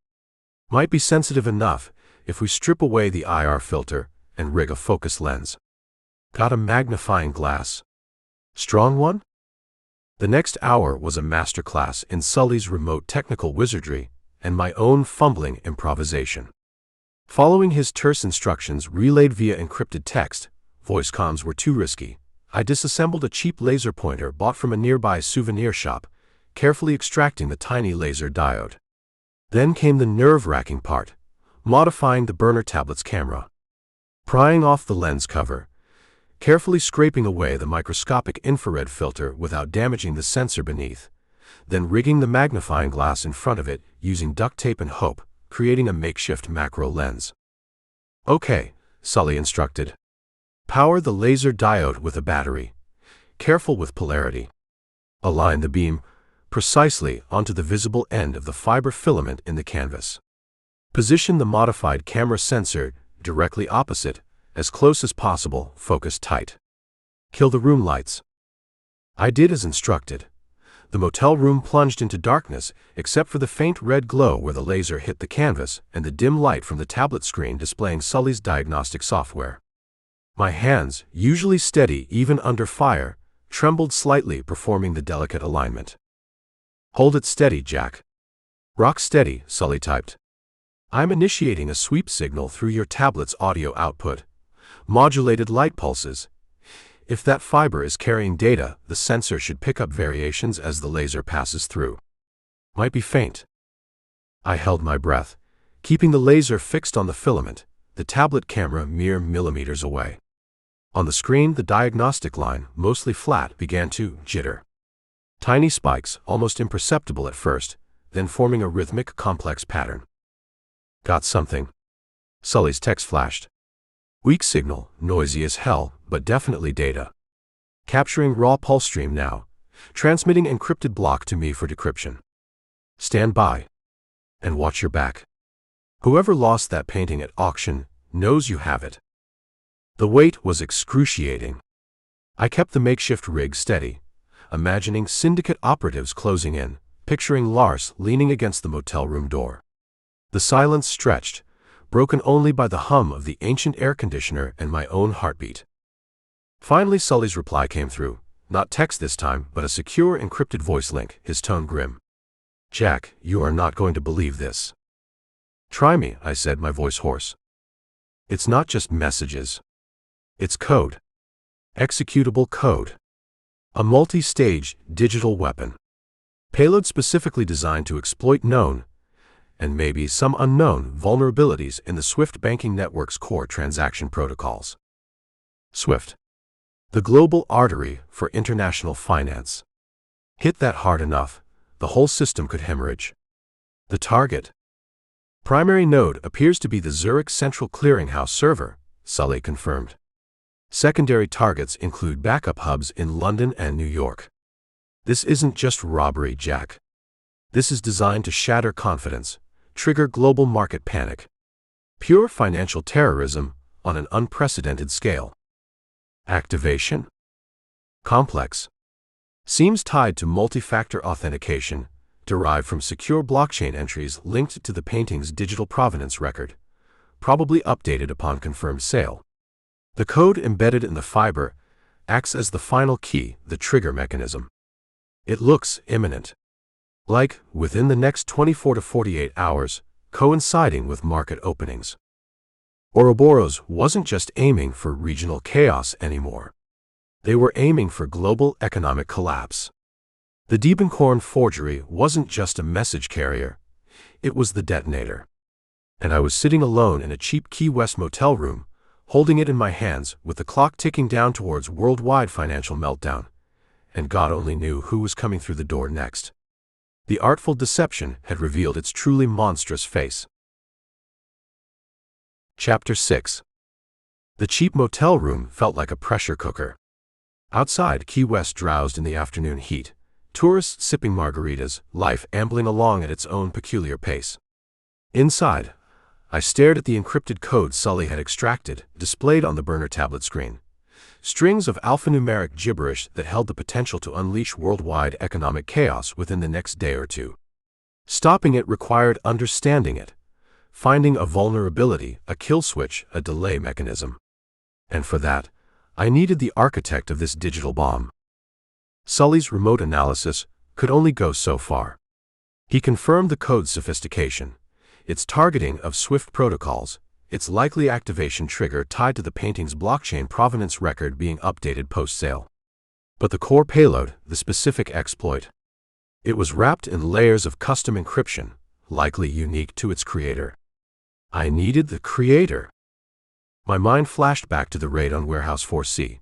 Might be sensitive enough if we strip away the IR filter and rig a focus lens. Got a magnifying glass. Strong one? The next hour was a masterclass in Sully's remote technical wizardry and my own fumbling improvisation. Following his terse instructions relayed via encrypted text, voice comms were too risky. I disassembled a cheap laser pointer bought from a nearby souvenir shop, carefully extracting the tiny laser diode. Then came the nerve-wracking part, modifying the burner tablet's camera. Prying off the lens cover, carefully scraping away the microscopic infrared filter without damaging the sensor beneath, then rigging the magnifying glass in front of it using duct tape and hope, creating a makeshift macro lens. Okay, Sully instructed. Power the laser diode with a battery. Careful with polarity. Align the beam precisely onto the visible end of the fiber filament in the canvas. Position the modified camera sensor directly opposite, as close as possible, focus tight. Kill the room lights. I did as instructed. The motel room plunged into darkness except for the faint red glow where the laser hit the canvas and the dim light from the tablet screen displaying Sully's diagnostic software. My hands, usually steady even under fire, trembled slightly performing the delicate alignment. Hold it steady, Jack. Rock steady, Sully typed. I'm initiating a sweep signal through your tablet's audio output. Modulated light pulses. If that fiber is carrying data, the sensor should pick up variations as the laser passes through. Might be faint. I held my breath, keeping the laser fixed on the filament, the tablet camera mere millimeters away. On the screen, the diagnostic line, mostly flat, began to jitter. Tiny spikes, almost imperceptible at first, then forming a rhythmic, complex pattern. Got something. Sully's text flashed. Weak signal, noisy as hell, but definitely data. Capturing raw pulse stream now, transmitting encrypted block to me for decryption. Stand by. And watch your back. Whoever lost that painting at auction knows you have it. The weight was excruciating. I kept the makeshift rig steady, imagining syndicate operatives closing in, picturing Lars leaning against the motel room door. The silence stretched, broken only by the hum of the ancient air conditioner and my own heartbeat. Finally Sully's reply came through, not text this time, but a secure encrypted voice link, his tone grim. "Jack, you are not going to believe this." "Try me," I said, my voice hoarse. "It's not just messages. It's code. Executable code. A multi-stage digital weapon. Payload specifically designed to exploit known, and maybe some unknown, vulnerabilities in the SWIFT banking network's core transaction protocols." SWIFT. The global artery for international finance. Hit that hard enough, the whole system could hemorrhage. The target. Primary node appears to be the Zurich Central Clearinghouse server, Sully confirmed. Secondary targets include backup hubs in London and New York. This isn't just robbery, Jack. This is designed to shatter confidence, trigger global market panic. Pure financial terrorism on an unprecedented scale. Activation? Complex. Seems tied to multi-factor authentication, derived from secure blockchain entries linked to the painting's digital provenance record, probably updated upon confirmed sale. The code embedded in the fiber acts as the final key, the trigger mechanism. It looks imminent. Like, within the next 24 to 48 hours, coinciding with market openings. Ouroboros wasn't just aiming for regional chaos anymore. They were aiming for global economic collapse. The Diebenkorn forgery wasn't just a message carrier, it was the detonator. And I was sitting alone in a cheap Key West motel room, holding it in my hands with the clock ticking down towards worldwide financial meltdown, and God only knew who was coming through the door next. The artful deception had revealed its truly monstrous face. Chapter 6. The cheap motel room felt like a pressure cooker. Outside, Key West drowsed in the afternoon heat, tourists sipping margaritas, life ambling along at its own peculiar pace. Inside, I stared at the encrypted code Sully had extracted, displayed on the burner tablet screen. Strings of alphanumeric gibberish that held the potential to unleash worldwide economic chaos within the next day or two. Stopping it required understanding it, finding a vulnerability, a kill switch, a delay mechanism. And for that, I needed the architect of this digital bomb. Sully's remote analysis could only go so far. He confirmed the code's sophistication, its targeting of SWIFT protocols, its likely activation trigger tied to the painting's blockchain provenance record being updated post-sale. But the core payload, the specific exploit, it was wrapped in layers of custom encryption, likely unique to its creator. I needed the creator. My mind flashed back to the raid on Warehouse 4C,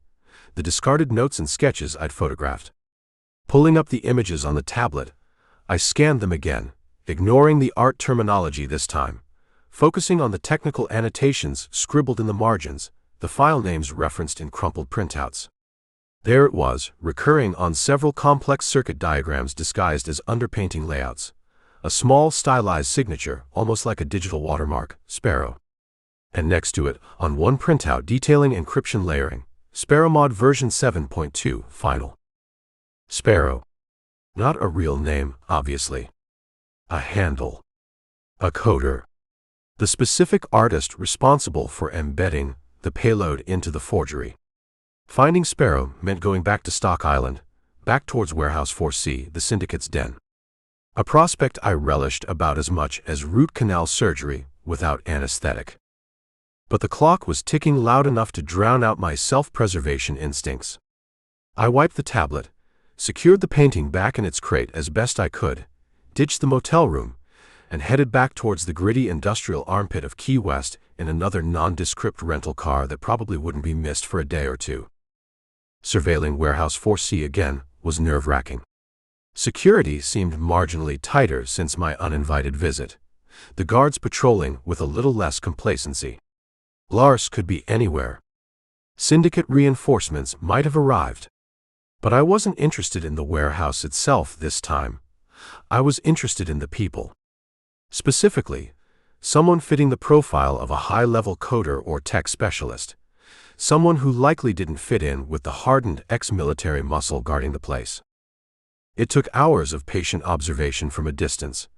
the discarded notes and sketches I'd photographed. Pulling up the images on the tablet, I scanned them again, ignoring the art terminology this time, focusing on the technical annotations scribbled in the margins, the file names referenced in crumpled printouts. There it was, recurring on several complex circuit diagrams disguised as underpainting layouts. A small stylized signature, almost like a digital watermark, Sparrow. And next to it, on one printout detailing encryption layering, SparrowMod version 7.2, final. Sparrow. Not a real name, obviously. A handle. A coder. The specific artist responsible for embedding the payload into the forgery. Finding Sparrow meant going back to Stock Island, back towards Warehouse 4C, the syndicate's den. A prospect I relished about as much as root canal surgery without anesthetic. But the clock was ticking loud enough to drown out my self-preservation instincts. I wiped the tablet, secured the painting back in its crate as best I could, ditched the motel room, and headed back towards the gritty industrial armpit of Key West in another nondescript rental car that probably wouldn't be missed for a day or two. Surveilling Warehouse 4C again was nerve-wracking. Security seemed marginally tighter since my uninvited visit, the guards patrolling with a little less complacency. Lars could be anywhere. Syndicate reinforcements might have arrived. But I wasn't interested in the warehouse itself this time. I was interested in the people. Specifically, someone fitting the profile of a high-level coder or tech specialist. Someone who likely didn't fit in with the hardened ex-military muscle guarding the place. It took hours of patient observation from a distance,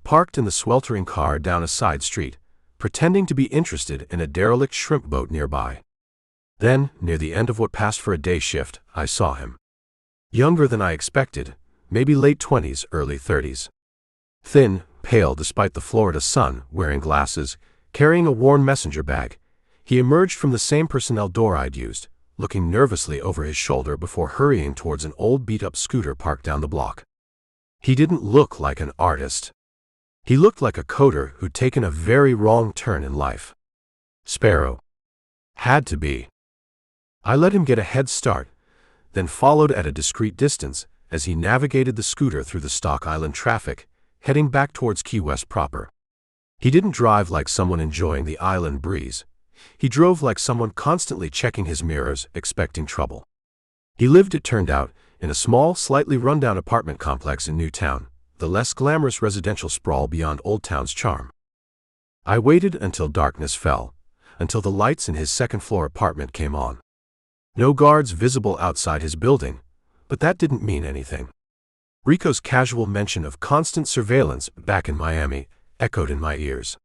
parked in the sweltering car down a side street, pretending to be interested in a derelict shrimp boat nearby. Then, near the end of what passed for a day shift, I saw him. Younger than I expected, maybe late 20s, early 30s. Thin, pale despite the Florida sun, wearing glasses, carrying a worn messenger bag, he emerged from the same personnel door I'd used, looking nervously over his shoulder before hurrying towards an old beat-up scooter parked down the block. He didn't look like an artist. He looked like a coder who'd taken a very wrong turn in life. Sparrow. Had to be. I let him get a head start, then followed at a discreet distance as he navigated the scooter through the Stock Island traffic, heading back towards Key West proper. He didn't drive like someone enjoying the island breeze. He drove like someone constantly checking his mirrors, expecting trouble. He lived, it turned out, in a small, slightly run-down apartment complex in Newtown, the less glamorous residential sprawl beyond Old Town's charm. I waited until darkness fell, until the lights in his second-floor apartment came on. No guards visible outside his building, but that didn't mean anything. Rico's casual mention of constant surveillance back in Miami echoed in my ears.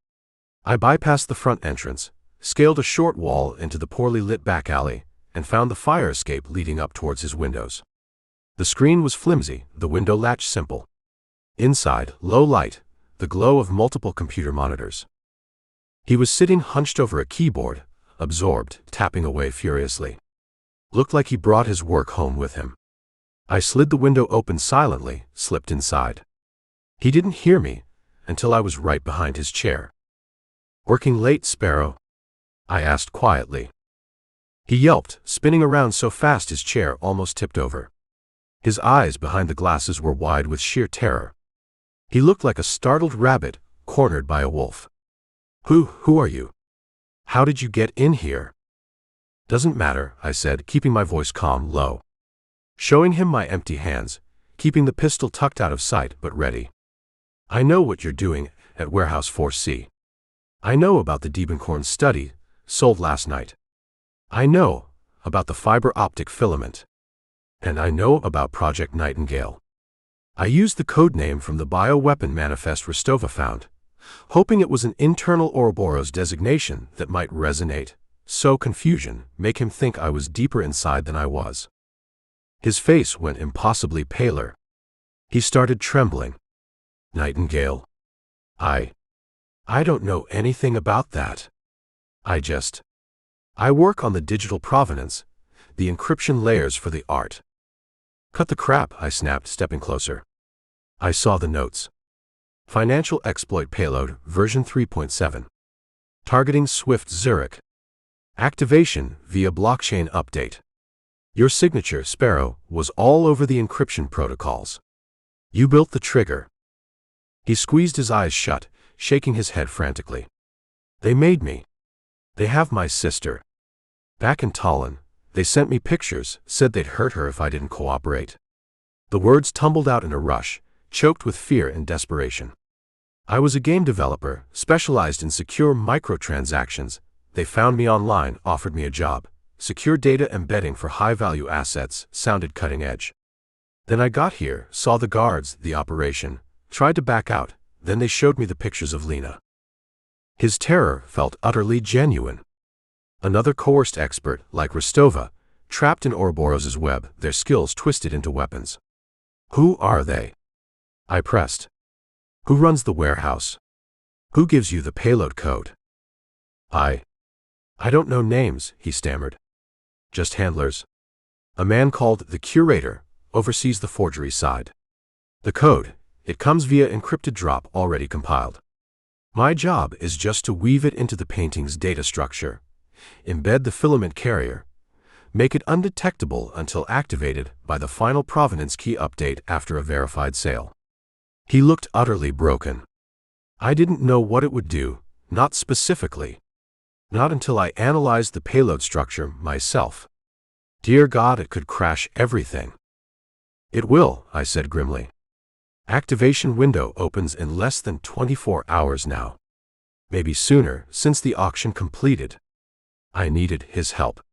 I bypassed the front entrance, scaled a short wall into the poorly lit back alley, and found the fire escape leading up towards his windows. The screen was flimsy, the window latch simple. Inside, low light, the glow of multiple computer monitors. He was sitting hunched over a keyboard, absorbed, tapping away furiously. Looked like he brought his work home with him. I slid the window open silently, slipped inside. He didn't hear me until I was right behind his chair. "Working late, Sparrow?" I asked quietly. He yelped, spinning around so fast his chair almost tipped over. His eyes behind the glasses were wide with sheer terror. He looked like a startled rabbit, cornered by a wolf. Who are you? How did you get in here?" "Doesn't matter," I said, keeping my voice calm, low. Showing him my empty hands, keeping the pistol tucked out of sight but ready. "I know what you're doing at Warehouse 4C. I know about the Diebenkorn study, sold last night. I know about the fiber optic filament. And I know about Project Nightingale." I used the code name from the bioweapon manifest Rostova found, hoping it was an internal Ouroboros designation that might resonate, so confusion make him think I was deeper inside than I was. His face went impossibly paler. He started trembling. "Nightingale? I don't know anything about that. I work on the digital provenance, the encryption layers for the art." "Cut the crap," I snapped, stepping closer. I saw the notes. Financial exploit payload, version 3.7. Targeting Swift Zurich. Activation via blockchain update. Your signature, Sparrow, was all over the encryption protocols. You built the trigger. He squeezed his eyes shut, shaking his head frantically. "They made me. They have my sister. Back in Tallinn, they sent me pictures, said they'd hurt her if I didn't cooperate." The words tumbled out in a rush, choked with fear and desperation. "I was a game developer, specialized in secure microtransactions. They found me online, offered me a job. Secure data embedding for high-value assets, sounded cutting edge. Then I got here, saw the guards, the operation, tried to back out, then they showed me the pictures of Lena." His terror felt utterly genuine. Another coerced expert, like Rostova, trapped in Ouroboros' web, their skills twisted into weapons. "Who are they?" I pressed. "Who runs the warehouse? Who gives you the payload code?" I don't know names," he stammered. "Just handlers. A man called the curator oversees the forgery side. The code, it comes via encrypted drop already compiled. My job is just to weave it into the painting's data structure, embed the filament carrier, make it undetectable until activated by the final provenance key update after a verified sale." He looked utterly broken. I didn't know what it would do, not specifically. Not until I analyzed the payload structure myself. Dear God, it could crash everything. "It will," I said grimly. "Activation window opens in less than 24 hours now. Maybe sooner, since the auction completed." I needed his help.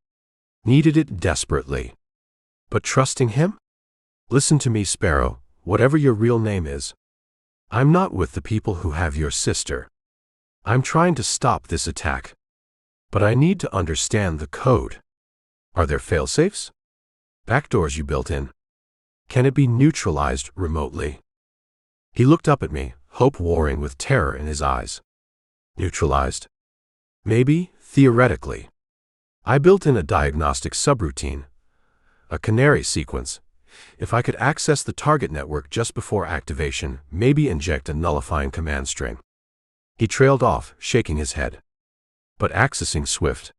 Needed it desperately. But trusting him? Listen to me, Sparrow, whatever your real name is. I'm not with the people who have your sister. I'm trying to stop this attack. But I need to understand the code. Are there failsafes? Backdoors you built in? Can it be neutralized remotely? He looked up at me, hope warring with terror in his eyes. Neutralized? Maybe, theoretically. I built in a diagnostic subroutine, a canary sequence. If I could access the target network just before activation, maybe inject a nullifying command string. He trailed off, shaking his head. But accessing Swift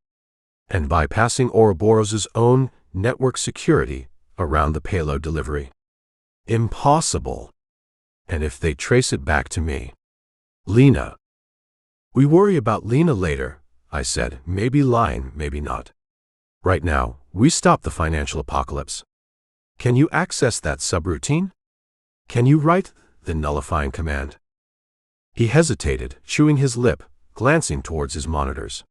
and bypassing Ouroboros' own network security around the payload delivery. Impossible. And if they trace it back to me? Lena. We worry about Lena later, I said, maybe lying, maybe not. Right now, we stop the financial apocalypse. Can you access that subroutine? Can you write the nullifying command? He hesitated, chewing his lip, glancing towards his monitors.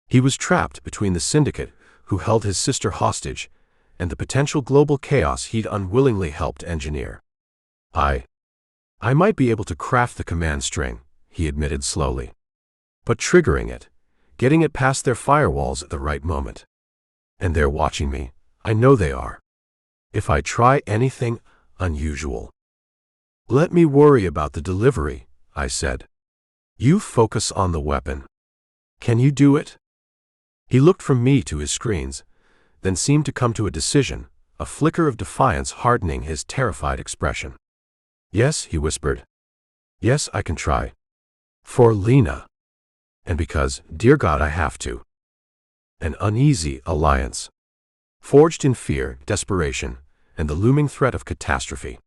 He was trapped between the syndicate, who held his sister hostage, and the potential global chaos he'd unwillingly helped engineer. I might be able to craft the command string, he admitted slowly. But triggering it, getting it past their firewalls at the right moment. And they're watching me, I know they are. If I try anything unusual. Let me worry about the delivery, I said. You focus on the weapon. Can you do it? He looked from me to his screens, then seemed to come to a decision, a flicker of defiance hardening his terrified expression. Yes, he whispered. Yes, I can try. For Lena. And because, dear God, I have to. An uneasy alliance. Forged in fear, desperation, and the looming threat of catastrophe.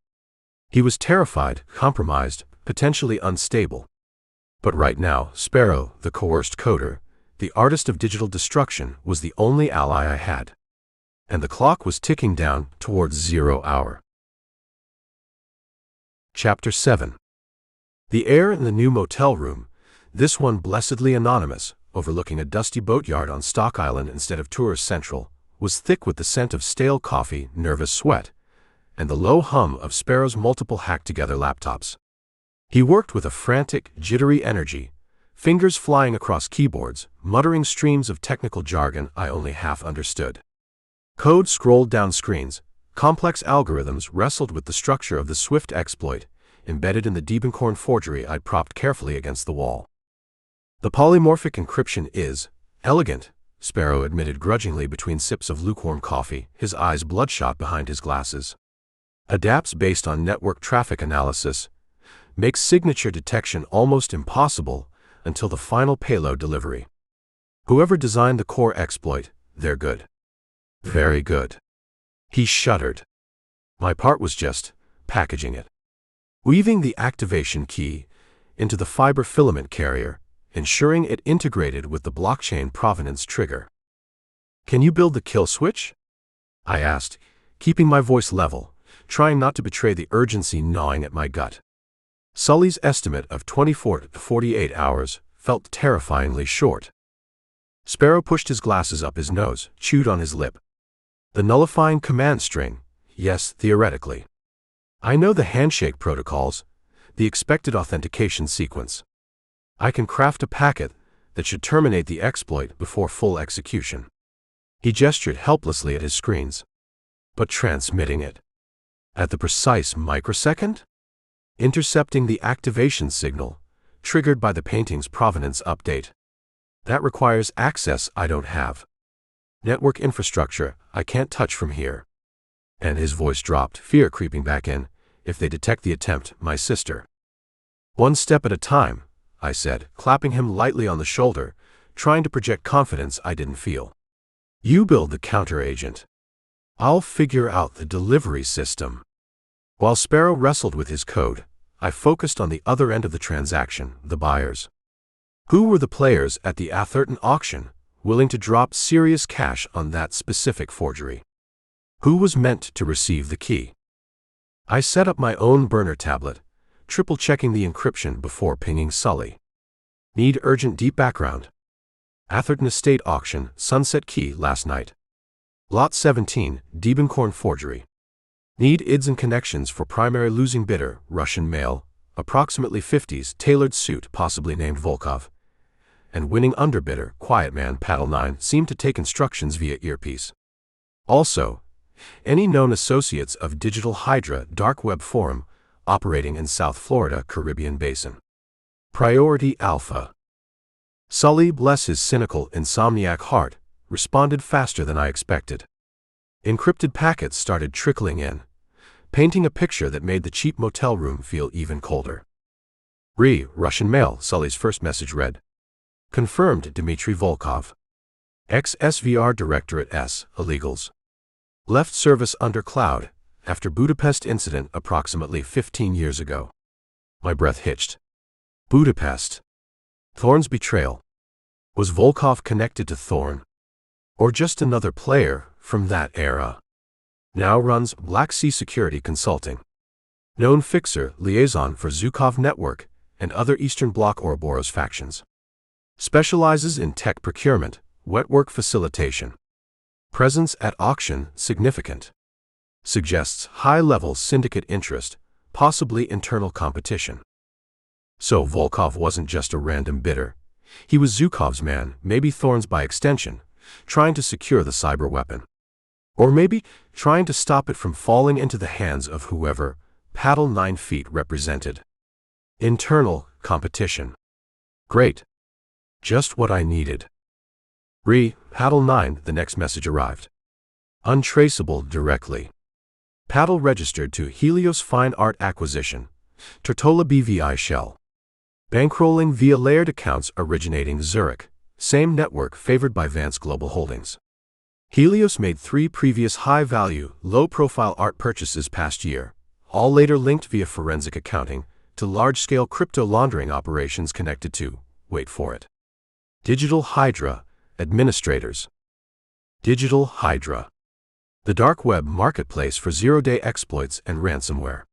He was terrified, compromised, potentially unstable. But right now, Sparrow, the coerced coder, the artist of digital destruction, was the only ally I had. And the clock was ticking down towards 0 hour. Chapter 7. The air in the new motel room, this one blessedly anonymous, overlooking a dusty boatyard on Stock Island instead of Tourist Central, was thick with the scent of stale coffee, nervous sweat, and the low hum of Sparrow's multiple hacked-together laptops. He worked with a frantic, jittery energy, fingers flying across keyboards, muttering streams of technical jargon I only half understood. Code scrolled down screens, complex algorithms wrestled with the structure of the Swift exploit, embedded in the Diebenkorn forgery I'd propped carefully against the wall. The polymorphic encryption is elegant, Sparrow admitted grudgingly between sips of lukewarm coffee, his eyes bloodshot behind his glasses. Adapts based on network traffic analysis, makes signature detection almost impossible until the final payload delivery. Whoever designed the core exploit, they're good. Very good. He shuddered. My part was just packaging it. Weaving the activation key into the fiber filament carrier, ensuring it integrated with the blockchain provenance trigger. Can you build the kill switch? I asked, keeping my voice level, trying not to betray the urgency gnawing at my gut. Sully's estimate of 24 to 48 hours felt terrifyingly short. Sparrow pushed his glasses up his nose, chewed on his lip. The nullifying command string, yes, theoretically. I know the handshake protocols, the expected authentication sequence. I can craft a packet that should terminate the exploit before full execution. He gestured helplessly at his screens. But transmitting it at the precise microsecond? Intercepting the activation signal, triggered by the painting's provenance update. That requires access I don't have. Network infrastructure I can't touch from here. And his voice dropped, fear creeping back in. If they detect the attempt, my sister. One step at a time, I said, clapping him lightly on the shoulder, trying to project confidence I didn't feel. You build the counter-agent. I'll figure out the delivery system. While Sparrow wrestled with his code, I focused on the other end of the transaction, the buyers. Who were the players at the Atherton auction, willing to drop serious cash on that specific forgery? Who was meant to receive the key? I set up my own burner tablet, triple-checking the encryption before pinging Sully. Need urgent deep background. Atherton Estate auction, sunset key last night. Lot 17, Diebenkorn forgery. Need IDs and connections for primary losing bidder, Russian male, approximately 50s, tailored suit, possibly named Volkov. And winning underbidder, quiet man, paddle 9, seemed to take instructions via earpiece. Also, any known associates of Digital Hydra dark web forum operating in South Florida, Caribbean Basin. Priority Alpha. Sully, bless his cynical, insomniac heart, responded faster than I expected. Encrypted packets started trickling in, painting a picture that made the cheap motel room feel even colder. Russian male, Sully's first message read. Confirmed, Dmitry Volkov. Ex-SVR Director at S. Illegals. Left service under cloud, after Budapest incident approximately 15 years ago. My breath hitched. Budapest. Thorne's betrayal. Was Volkov connected to Thorne? Or just another player from that era? Now runs Black Sea Security Consulting. Known fixer, liaison for Zhukov Network and other Eastern Bloc Ouroboros factions. Specializes in tech procurement, wet work facilitation. Presence at auction, significant. Suggests high-level syndicate interest, possibly internal competition. So Volkov wasn't just a random bidder. He was Zhukov's man, maybe Thorne's by extension, trying to secure the cyber weapon. Or maybe trying to stop it from falling into the hands of whoever Paddle 9 feet represented. Internal competition. Great. Just what I needed. Paddle 9, the next message arrived. Untraceable directly. Paddle registered to Helios Fine Art Acquisition, Tortola BVI Shell. Bankrolling via layered accounts originating Zurich, same network favored by Vance Global Holdings. Helios made 3 previous high-value, low-profile art purchases past year, all later linked via forensic accounting to large-scale crypto laundering operations connected to, wait for it, Digital Hydra administrators. Digital Hydra. The dark web marketplace for zero-day exploits and ransomware.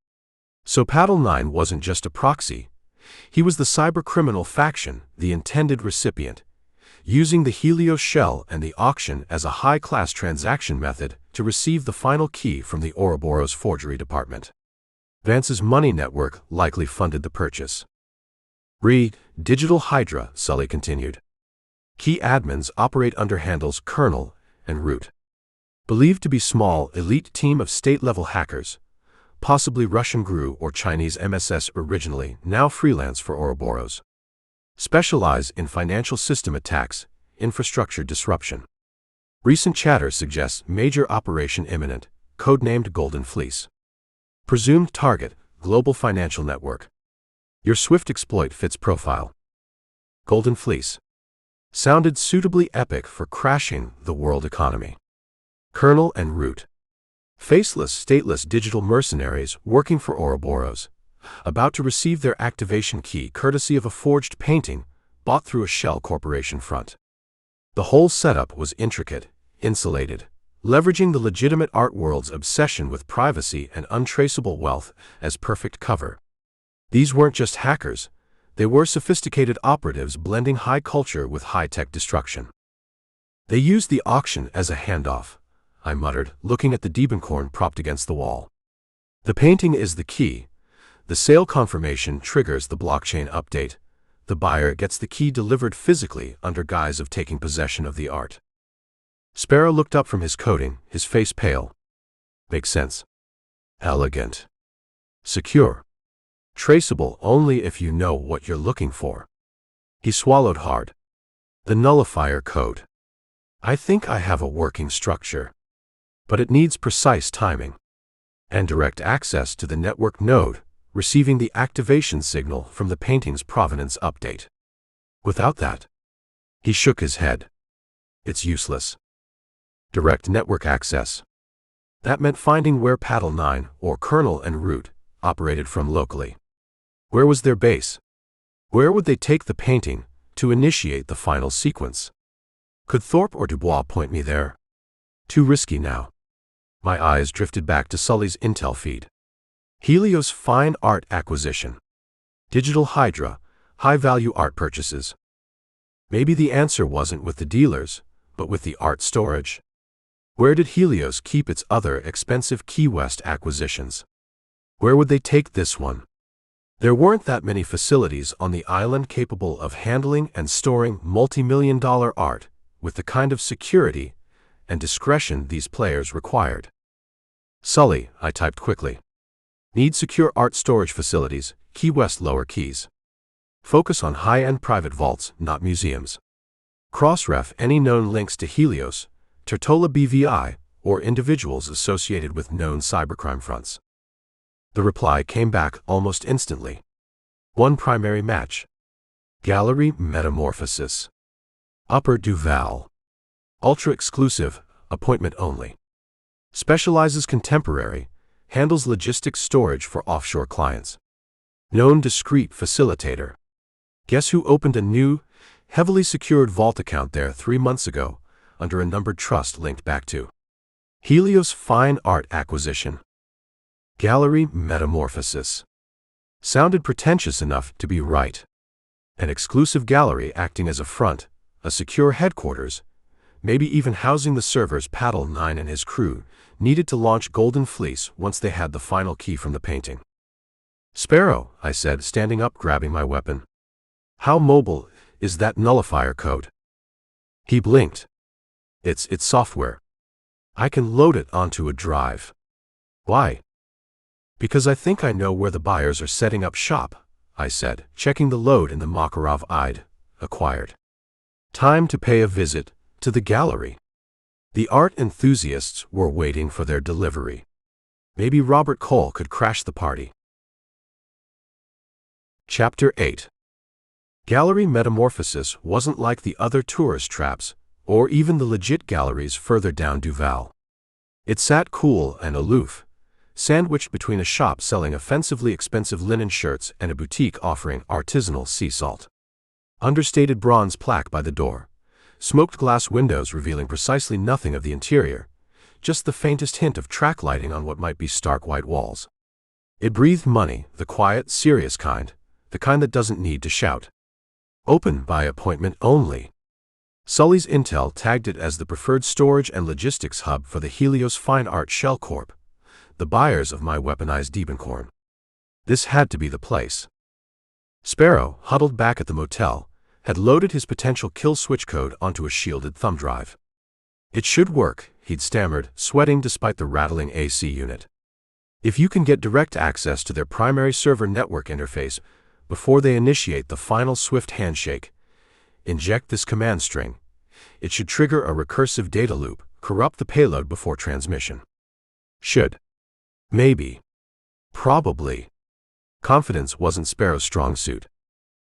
So Paddle 9 wasn't just a proxy. He was the cybercriminal faction, the intended recipient, using the Helios shell and the auction as a high-class transaction method to receive the final key from the Ouroboros forgery department. Vance's money network likely funded the purchase. Digital Hydra, Sully continued. Key admins operate under handles Kernel and Root. Believed to be small, elite team of state-level hackers, possibly Russian GRU or Chinese MSS originally, now freelance for Ouroboros. Specialize in financial system attacks, infrastructure disruption. Recent chatter suggests major operation imminent, codenamed Golden Fleece. Presumed target, global financial network. Your swift exploit fits profile. Golden Fleece. Sounded suitably epic for crashing the world economy. Kernel and Root. Faceless, stateless digital mercenaries working for Ouroboros, about to receive their activation key courtesy of a forged painting bought through a shell corporation front. The whole setup was intricate, insulated, leveraging the legitimate art world's obsession with privacy and untraceable wealth as perfect cover. These weren't just hackers, they were sophisticated operatives blending high culture with high-tech destruction. They used the auction as a handoff, I muttered, looking at the Diebenkorn propped against the wall. The painting is the key. The sale confirmation triggers the blockchain update. The buyer gets the key delivered physically under guise of taking possession of the art. Sparrow looked up from his coding, his face pale. Makes sense. Elegant. Secure. Traceable only if you know what you're looking for. He swallowed hard. The nullifier code. I think I have a working structure. But it needs precise timing. And direct access to the network node, receiving the activation signal from the painting's provenance update. Without that, he shook his head. It's useless. Direct network access. That meant finding where Paddle 9, or Kernel and Root, operated from locally. Where was their base? Where would they take the painting to initiate the final sequence? Could Thorpe or Dubois point me there? Too risky now. My eyes drifted back to Sully's intel feed. Helios Fine Art Acquisition. Digital Hydra, high-value art purchases. Maybe the answer wasn't with the dealers, but with the art storage. Where did Helios keep its other expensive Key West acquisitions? Where would they take this one? There weren't that many facilities on the island capable of handling and storing multi-million-dollar art with the kind of security and discretion these players required. Sully, I typed quickly. Need secure art storage facilities, Key West Lower Keys. Focus on high-end private vaults, not museums. Cross-ref any known links to Helios, Tortola BVI, or individuals associated with known cybercrime fronts. The reply came back almost instantly. One primary match. Gallery Metamorphosis. Upper Duval. Ultra-exclusive, appointment only. Specializes contemporary, handles logistics storage for offshore clients. Known discreet facilitator. Guess who opened a new, heavily secured vault account there 3 months ago, under a numbered trust linked back to Helios Fine Art Acquisition. Gallery Metamorphosis. Sounded pretentious enough to be right. An exclusive gallery acting as a front, a secure headquarters, maybe even housing the servers Paddle 9 and his crew needed to launch Golden Fleece once they had the final key from the painting. Sparrow, I said, standing up, grabbing my weapon. How mobile is that nullifier code? He blinked. It's software. I can load it onto a drive. Why? Because I think I know where the buyers are setting up shop, I said, checking the load in the Makarov I'd acquired. Time to pay a visit to the gallery. The art enthusiasts were waiting for their delivery. Maybe Robert Cole could crash the party. Chapter 8. Gallery Metamorphosis wasn't like the other tourist traps, or even the legit galleries further down Duval. It sat cool and aloof, sandwiched between a shop selling offensively expensive linen shirts and a boutique offering artisanal sea salt. Understated bronze plaque by the door. Smoked glass windows revealing precisely nothing of the interior, just the faintest hint of track lighting on what might be stark white walls. It breathed money, the quiet, serious kind, the kind that doesn't need to shout. Open by appointment only. Sully's intel tagged it as the preferred storage and logistics hub for the Helios Fine Art Shell Corp, the buyers of my weaponized Diebenkorn. This had to be the place. Sparrow, huddled back at the motel, had loaded his potential kill switch code onto a shielded thumb drive. It should work, he'd stammered, sweating despite the rattling AC unit. If you can get direct access to their primary server network interface before they initiate the final swift handshake, inject this command string. It should trigger a recursive data loop, corrupt the payload before transmission. Should. Maybe. Probably. Confidence wasn't Sparrow's strong suit.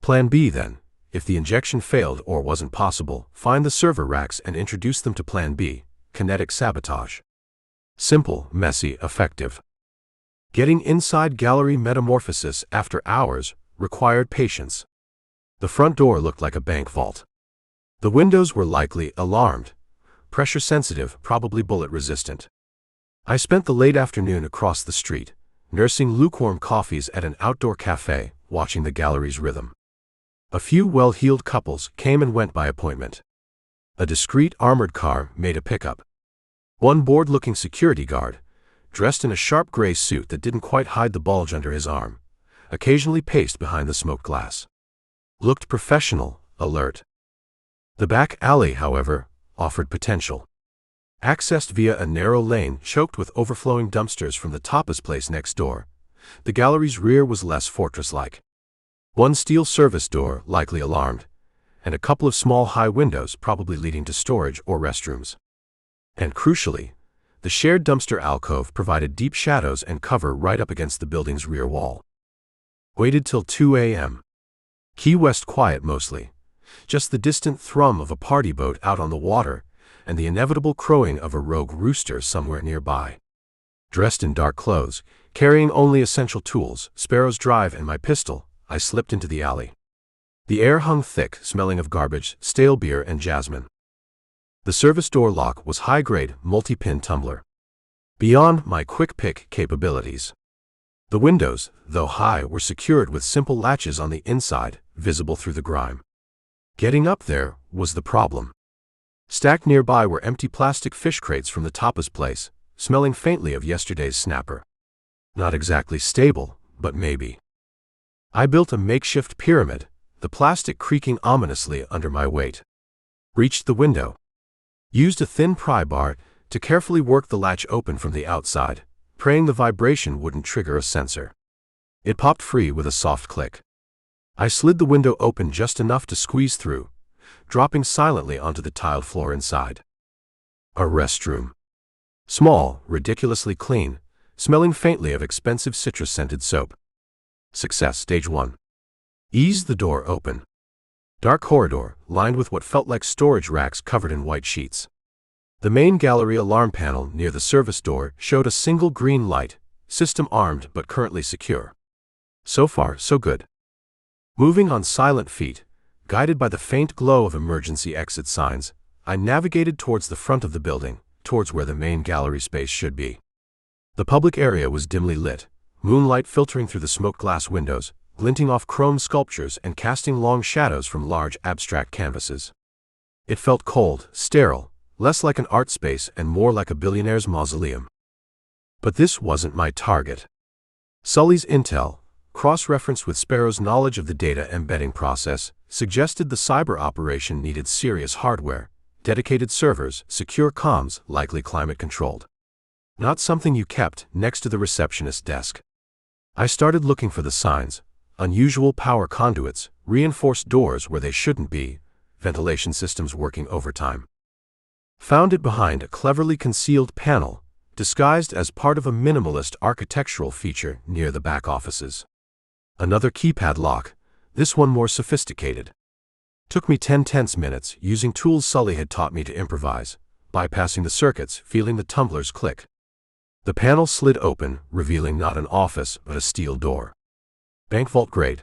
Plan B then. If the injection failed or wasn't possible, find the server racks and introduce them to Plan B, kinetic sabotage. Simple, messy, effective. Getting inside Gallery Metamorphosis after hours required patience. The front door looked like a bank vault. The windows were likely alarmed, pressure sensitive, probably bullet resistant. I spent the late afternoon across the street, nursing lukewarm coffees at an outdoor cafe, watching the gallery's rhythm. A few well-heeled couples came and went by appointment. A discreet armored car made a pickup. One bored-looking security guard, dressed in a sharp gray suit that didn't quite hide the bulge under his arm, occasionally paced behind the smoked glass. Looked professional, alert. The back alley, however, offered potential. Accessed via a narrow lane choked with overflowing dumpsters from the tapas place next door, the gallery's rear was less fortress-like. One steel service door, likely alarmed, and a couple of small high windows probably leading to storage or restrooms. And crucially, the shared dumpster alcove provided deep shadows and cover right up against the building's rear wall. Waited till 2 a.m. Key West quiet mostly, just the distant thrum of a party boat out on the water and the inevitable crowing of a rogue rooster somewhere nearby. Dressed in dark clothes, carrying only essential tools, Sparrow's drive and my pistol, I slipped into the alley. The air hung thick, smelling of garbage, stale beer, and jasmine. The service door lock was high-grade, multi-pin tumbler. Beyond my quick-pick capabilities. The windows, though high, were secured with simple latches on the inside, visible through the grime. Getting up there was the problem. Stacked nearby were empty plastic fish crates from the tapas place, smelling faintly of yesterday's snapper. Not exactly stable, but maybe. I built a makeshift pyramid, the plastic creaking ominously under my weight. Reached the window. Used a thin pry bar to carefully work the latch open from the outside, praying the vibration wouldn't trigger a sensor. It popped free with a soft click. I slid the window open just enough to squeeze through, dropping silently onto the tiled floor inside. A restroom. Small, ridiculously clean, smelling faintly of expensive citrus-scented soap. Success stage 1. Eased the door open. Dark corridor, lined with what felt like storage racks covered in white sheets. The main gallery alarm panel near the service door showed a single green light, system armed but currently secure. So far, so good. Moving on silent feet, guided by the faint glow of emergency exit signs, I navigated towards the front of the building, towards where the main gallery space should be. The public area was dimly lit, moonlight filtering through the smoked glass windows, glinting off chrome sculptures and casting long shadows from large abstract canvases. It felt cold, sterile, less like an art space and more like a billionaire's mausoleum. But this wasn't my target. Sully's intel, cross-referenced with Sparrow's knowledge of the data embedding process, suggested the cyber operation needed serious hardware, dedicated servers, secure comms, likely climate-controlled. Not something you kept next to the receptionist's desk. I started looking for the signs: unusual power conduits, reinforced doors where they shouldn't be, ventilation systems working overtime. Found it behind a cleverly concealed panel, disguised as part of a minimalist architectural feature near the back offices. Another keypad lock, this one more sophisticated. Took me 10 tense minutes using tools Sully had taught me to improvise, bypassing the circuits, feeling the tumblers click. The panel slid open, revealing not an office but a steel door. Bank vault grade.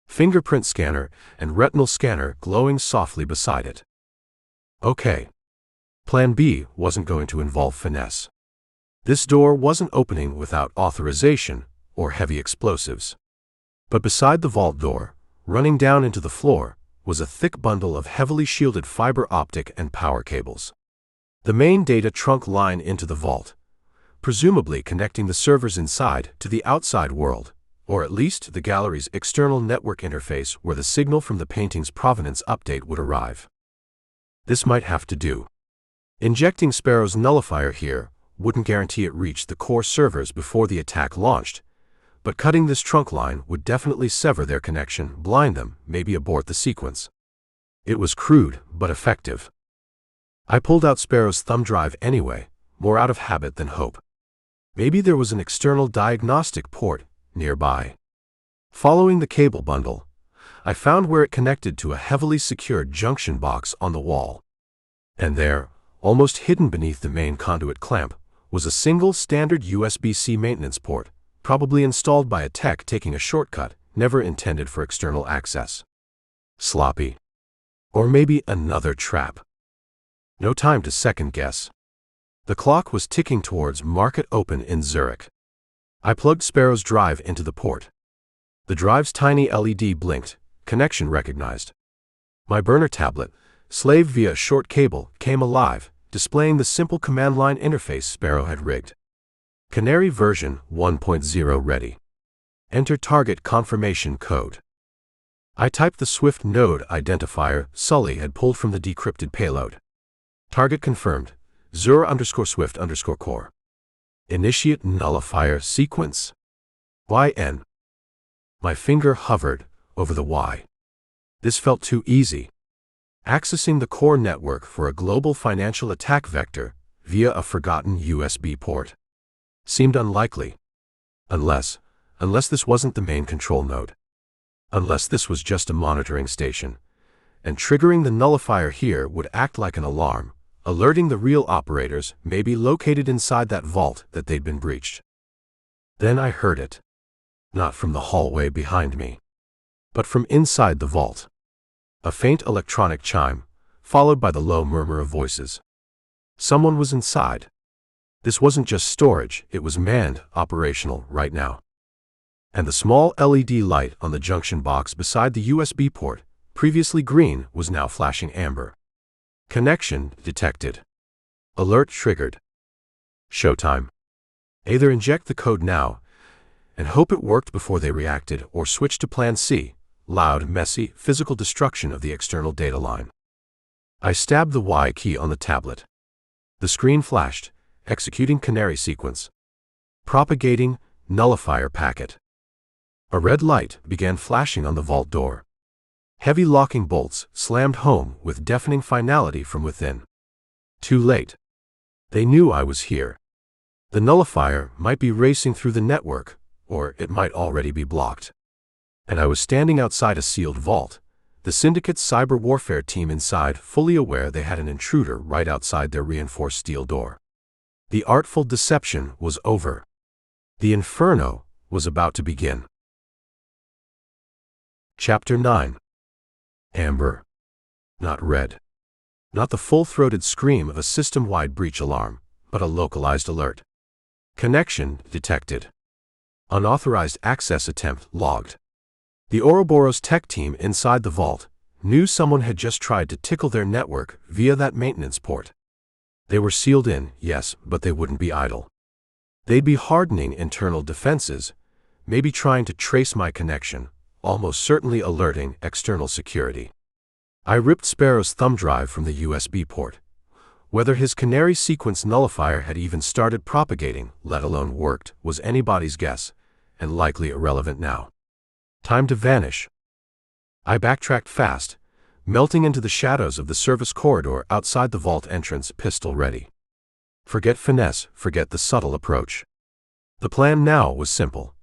Fingerprint scanner and retinal scanner glowing softly beside it. Okay. Plan B wasn't going to involve finesse. This door wasn't opening without authorization or heavy explosives. But beside the vault door, running down into the floor, was a thick bundle of heavily shielded fiber optic and power cables. The main data trunk line into the vault, presumably connecting the servers inside to the outside world, or at least the gallery's external network interface where the signal from the painting's provenance update would arrive. This might have to do. Injecting Sparrow's nullifier here wouldn't guarantee it reached the core servers before the attack launched, but cutting this trunk line would definitely sever their connection, blind them, maybe abort the sequence. It was crude, but effective. I pulled out Sparrow's thumb drive anyway, more out of habit than hope. Maybe there was an external diagnostic port nearby. Following the cable bundle, I found where it connected to a heavily secured junction box on the wall. And there, almost hidden beneath the main conduit clamp, was a single standard USB-C maintenance port, probably installed by a tech taking a shortcut, never intended for external access. Sloppy. Or maybe another trap. No time to second guess. The clock was ticking towards market open in Zurich. I plugged Sparrow's drive into the port. The drive's tiny LED blinked, connection recognized. My burner tablet, slaved via a short cable, came alive, displaying the simple command line interface Sparrow had rigged. Canary version 1.0 ready. Enter target confirmation code. I typed the Swift node identifier Sully had pulled from the decrypted payload. Target confirmed. Zura_Swift_core. Initiate nullifier sequence. YN. My finger hovered over the Y. This felt too easy. Accessing the core network for a global financial attack vector via a forgotten USB port seemed unlikely. Unless this wasn't the main control node. Unless this was just a monitoring station, and triggering the nullifier here would act like an alarm, alerting the real operators maybe located inside that vault that they'd been breached. Then I heard it. Not from the hallway behind me, but from inside the vault. A faint electronic chime, followed by the low murmur of voices. Someone was inside. This wasn't just storage, it was manned, operational, right now. And the small LED light on the junction box beside the USB port, previously green, was now flashing amber. Connection detected. Alert triggered. Showtime. Either inject the code now and hope it worked before they reacted, or switch to Plan C, loud, messy, physical destruction of the external data line. I stabbed the Y key on the tablet. The screen flashed, executing canary sequence. Propagating nullifier packet. A red light began flashing on the vault door. Heavy locking bolts slammed home with deafening finality from within. Too late. They knew I was here. The nullifier might be racing through the network, or it might already be blocked. And I was standing outside a sealed vault, the Syndicate's cyber warfare team inside, fully aware they had an intruder right outside their reinforced steel door. The artful deception was over. The inferno was about to begin. Chapter 9. Amber. Not red. Not the full-throated scream of a system-wide breach alarm, but a localized alert. Connection detected. Unauthorized access attempt logged. The Ouroboros tech team inside the vault knew someone had just tried to tickle their network via that maintenance port. They were sealed in, yes, but they wouldn't be idle. They'd be hardening internal defenses, maybe trying to trace my connection, almost certainly alerting external security. I ripped Sparrow's thumb drive from the USB port. Whether his canary sequence nullifier had even started propagating, let alone worked, was anybody's guess, and likely irrelevant now. Time to vanish. I backtracked fast, melting into the shadows of the service corridor outside the vault entrance, pistol ready. Forget finesse, forget the subtle approach. The plan now was simple.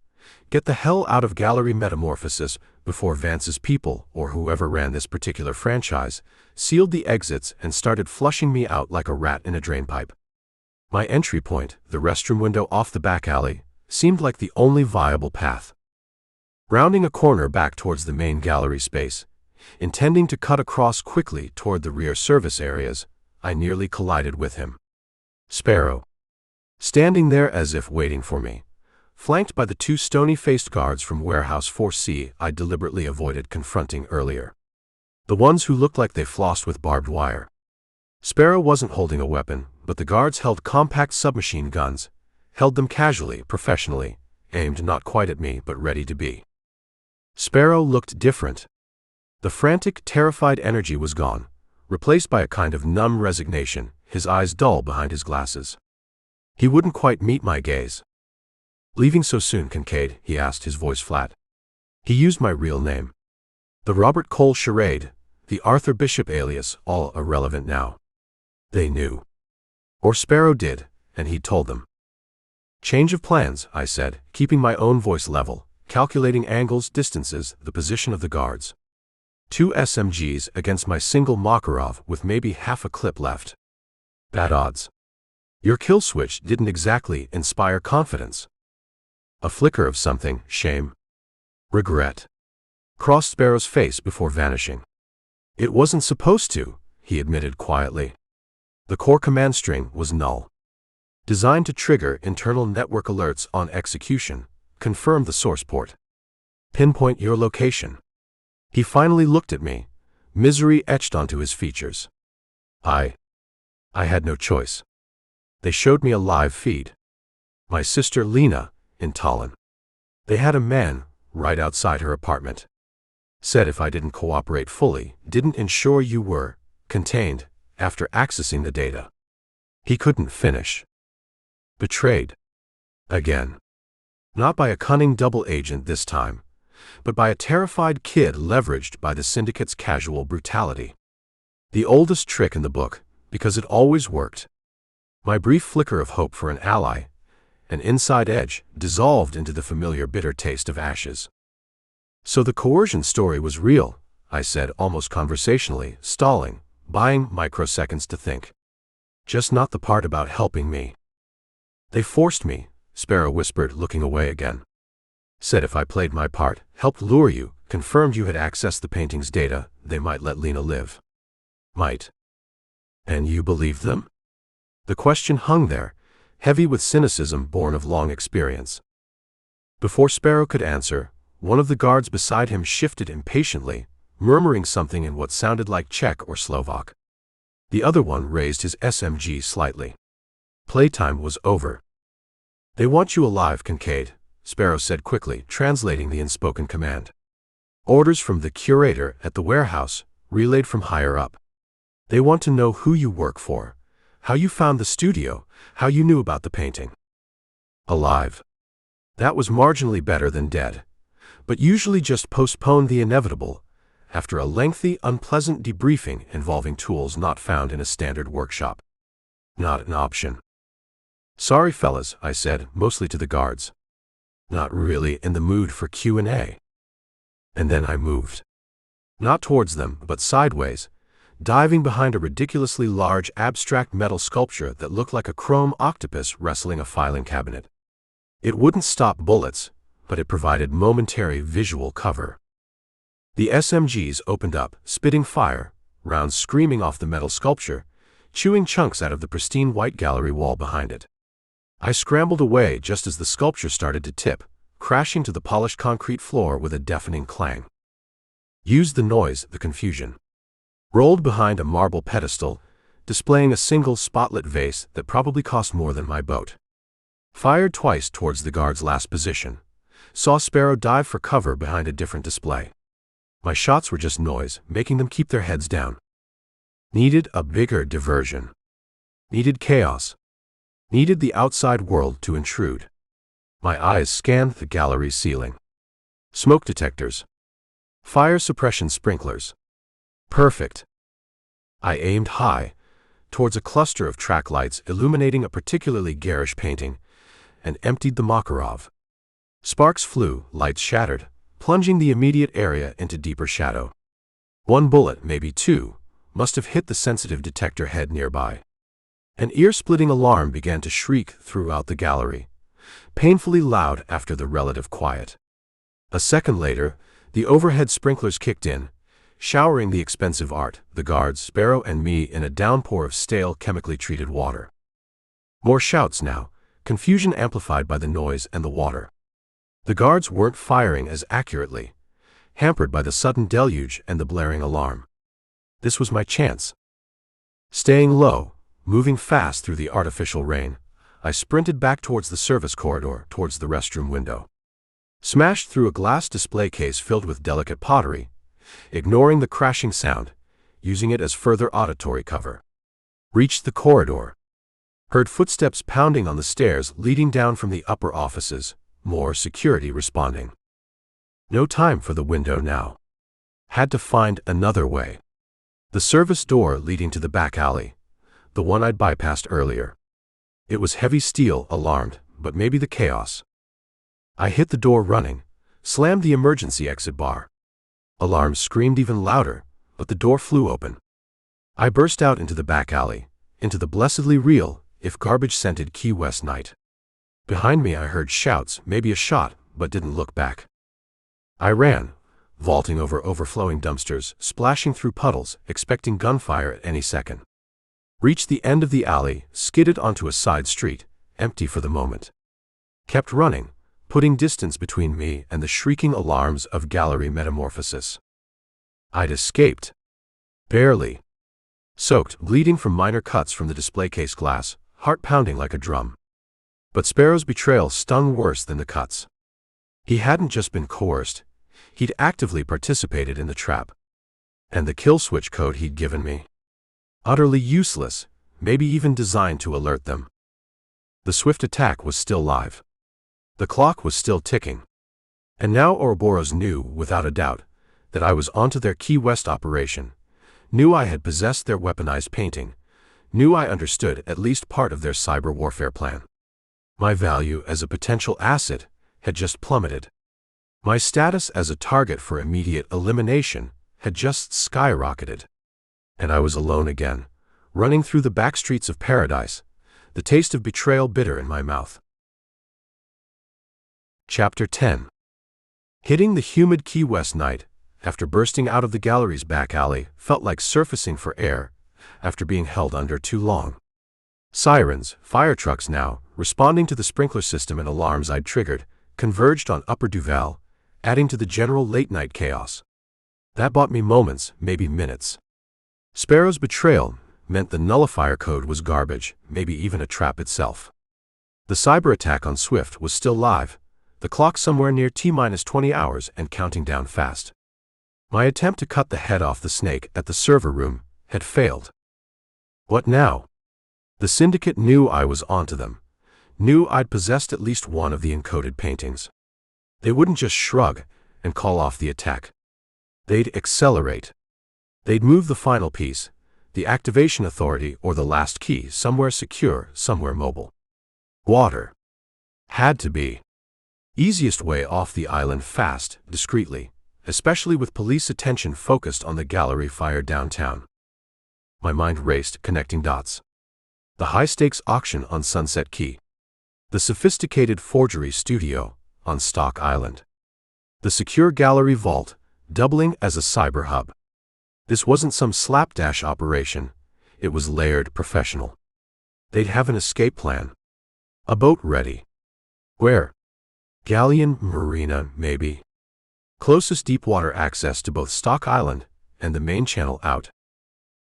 Get the hell out of Gallery Metamorphosis before Vance's people, or whoever ran this particular franchise, sealed the exits and started flushing me out like a rat in a drainpipe. My entry point, the restroom window off the back alley, seemed like the only viable path. Rounding a corner back towards the main gallery space, intending to cut across quickly toward the rear service areas, I nearly collided with him. Sparrow. Standing there as if waiting for me, flanked by the two stony-faced guards from Warehouse 4C I deliberately avoided confronting earlier. The ones who looked like they flossed with barbed wire. Sparrow wasn't holding a weapon, but the guards held compact submachine guns, held them casually, professionally, aimed not quite at me but ready to be. Sparrow looked different. The frantic, terrified energy was gone, replaced by a kind of numb resignation, his eyes dull behind his glasses. He wouldn't quite meet my gaze. "Leaving so soon, Kincaid?" he asked, his voice flat. He used my real name. The Robert Cole charade, the Arthur Bishop alias, all irrelevant now. They knew. Or Sparrow did, and he'd told them. "Change of plans," I said, keeping my own voice level, calculating angles, distances, the position of the guards. 2 SMGs against my single Makarov with maybe half a clip left. Bad odds. Your kill switch didn't exactly inspire confidence. A flicker of something, shame, regret, crossed Sparrow's face before vanishing. "It wasn't supposed to," he admitted quietly. The core command string was null. Designed to trigger internal network alerts on execution, confirm the source port. Pinpoint your location. He finally looked at me, misery etched onto his features. I had no choice. They showed me a live feed. My sister Lena, in Tallinn. They had a man right outside her apartment. Said if I didn't cooperate fully, didn't ensure you were contained after accessing the data. He couldn't finish. Betrayed. Again. Not by a cunning double agent this time, but by a terrified kid leveraged by the Syndicate's casual brutality. The oldest trick in the book, because it always worked. My brief flicker of hope for an ally, an inside edge, dissolved into the familiar bitter taste of ashes. So the coercion story was real, I said almost conversationally, stalling, buying microseconds to think. Just not the part about helping me. They forced me, Sparrow whispered, looking away again. Said if I played my part, helped lure you, confirmed you had accessed the painting's data, they might let Lena live. Might. And you believed them? The question hung there, heavy with cynicism born of long experience. Before Sparrow could answer, one of the guards beside him shifted impatiently, murmuring something in what sounded like Czech or Slovak. The other one raised his SMG slightly. Playtime was over. "They want you alive, Kincaid," Sparrow said quickly, translating the unspoken command. "Orders from the curator at the warehouse, relayed from higher up. They want to know who you work for, how you found the studio, how you knew about the painting." Alive. That was marginally better than dead, but usually just postponed the inevitable after a lengthy, unpleasant debriefing involving tools not found in a standard workshop. Not an option. "Sorry, fellas," I said, mostly to the guards. Not really in the mood for Q&A. And then I moved. Not towards them, but sideways, diving behind a ridiculously large abstract metal sculpture that looked like a chrome octopus wrestling a filing cabinet. It wouldn't stop bullets, but it provided momentary visual cover. The SMGs opened up, spitting fire, rounds screaming off the metal sculpture, chewing chunks out of the pristine white gallery wall behind it. I scrambled away just as the sculpture started to tip, crashing to the polished concrete floor with a deafening clang. Used the noise, the confusion. Rolled behind a marble pedestal, displaying a single spotlit vase that probably cost more than my boat. Fired twice towards the guard's last position. Saw Sparrow dive for cover behind a different display. My shots were just noise, making them keep their heads down. Needed a bigger diversion. Needed chaos. Needed the outside world to intrude. My eyes scanned the gallery's ceiling. Smoke detectors. Fire suppression sprinklers. Perfect. I aimed high, towards a cluster of track lights illuminating a particularly garish painting, and emptied the Makarov. Sparks flew, lights shattered, plunging the immediate area into deeper shadow. One bullet, maybe two, must have hit the sensitive detector head nearby. An ear-splitting alarm began to shriek throughout the gallery, painfully loud after the relative quiet. A second later, the overhead sprinklers kicked in, showering the expensive art, the guards, Sparrow, and me in a downpour of stale, chemically treated water. More shouts now, confusion amplified by the noise and the water. The guards weren't firing as accurately, hampered by the sudden deluge and the blaring alarm. This was my chance. Staying low, moving fast through the artificial rain, I sprinted back towards the service corridor, towards the restroom window. Smashed through a glass display case filled with delicate pottery, ignoring the crashing sound, using it as further auditory cover. Reached the corridor. Heard footsteps pounding on the stairs leading down from the upper offices, more security responding. No time for the window now. Had to find another way. The service door leading to the back alley, the one I'd bypassed earlier. It was heavy steel, alarmed, but maybe the chaos. I hit the door running, slammed the emergency exit bar. Alarm screamed even louder, but the door flew open. I burst out into the back alley, into the blessedly real, if garbage-scented Key West night. Behind me I heard shouts, maybe a shot, but didn't look back. I ran, vaulting over overflowing dumpsters, splashing through puddles, expecting gunfire at any second. Reached the end of the alley, skidded onto a side street, empty for the moment. Kept running, putting distance between me and the shrieking alarms of gallery metamorphosis. I'd escaped. Barely. Soaked, bleeding from minor cuts from the display case glass, heart pounding like a drum. But Sparrow's betrayal stung worse than the cuts. He hadn't just been coerced, he'd actively participated in the trap. And the kill switch code he'd given me. Utterly useless, maybe even designed to alert them. The swift attack was still live. The clock was still ticking. And now Ouroboros knew, without a doubt, that I was onto their Key West operation, knew I had possessed their weaponized painting, knew I understood at least part of their cyber warfare plan. My value as a potential asset had just plummeted. My status as a target for immediate elimination had just skyrocketed. And I was alone again, running through the back streets of paradise, the taste of betrayal bitter in my mouth. Chapter 10. Hitting the humid Key West night, after bursting out of the gallery's back alley, felt like surfacing for air, after being held under too long. Sirens, fire trucks now, responding to the sprinkler system and alarms I'd triggered, converged on Upper Duval, adding to the general late-night chaos. That bought me moments, maybe minutes. Sparrow's betrayal, meant the nullifier code was garbage, maybe even a trap itself. The cyber attack on Swift was still live, the clock somewhere near T-minus 20 hours and counting down fast. My attempt to cut the head off the snake at the server room had failed. What now? The syndicate knew I was onto them, knew I'd possessed at least one of the encoded paintings. They wouldn't just shrug and call off the attack. They'd accelerate. They'd move the final piece, the activation authority or the last key, somewhere secure, somewhere mobile. Water. Had to be. Easiest way off the island fast, discreetly, especially with police attention focused on the gallery fire downtown. My mind raced, connecting dots. The high-stakes auction on Sunset Key. The sophisticated forgery studio on Stock Island. The secure gallery vault, doubling as a cyber hub. This wasn't some slapdash operation. It was layered, professional. They'd have an escape plan. A boat ready. Where? Galleon Marina, maybe. Closest deep-water access to both Stock Island and the main channel out.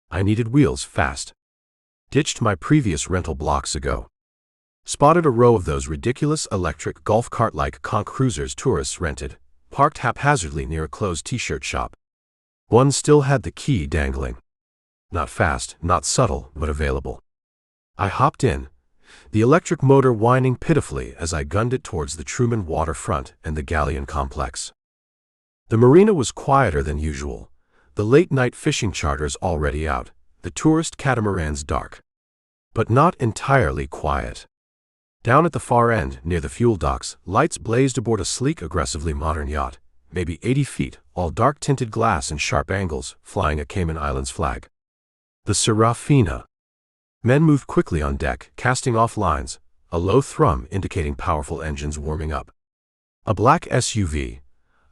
I needed wheels fast. Ditched my previous rental blocks ago. Spotted a row of those ridiculous electric golf cart-like conch cruisers tourists rented, parked haphazardly near a closed t-shirt shop. One still had the key dangling. Not fast, not subtle, but available. I hopped in, the electric motor whining pitifully as I gunned it towards the Truman waterfront and the galleon complex. The marina was quieter than usual, the late-night fishing charters already out, the tourist catamarans dark. But not entirely quiet. Down at the far end, near the fuel docks, lights blazed aboard a sleek, aggressively modern yacht, maybe 80 feet, all dark-tinted glass and sharp angles, flying a Cayman Islands flag. The Serafina. Men moved quickly on deck, casting off lines, a low thrum indicating powerful engines warming up. A black SUV,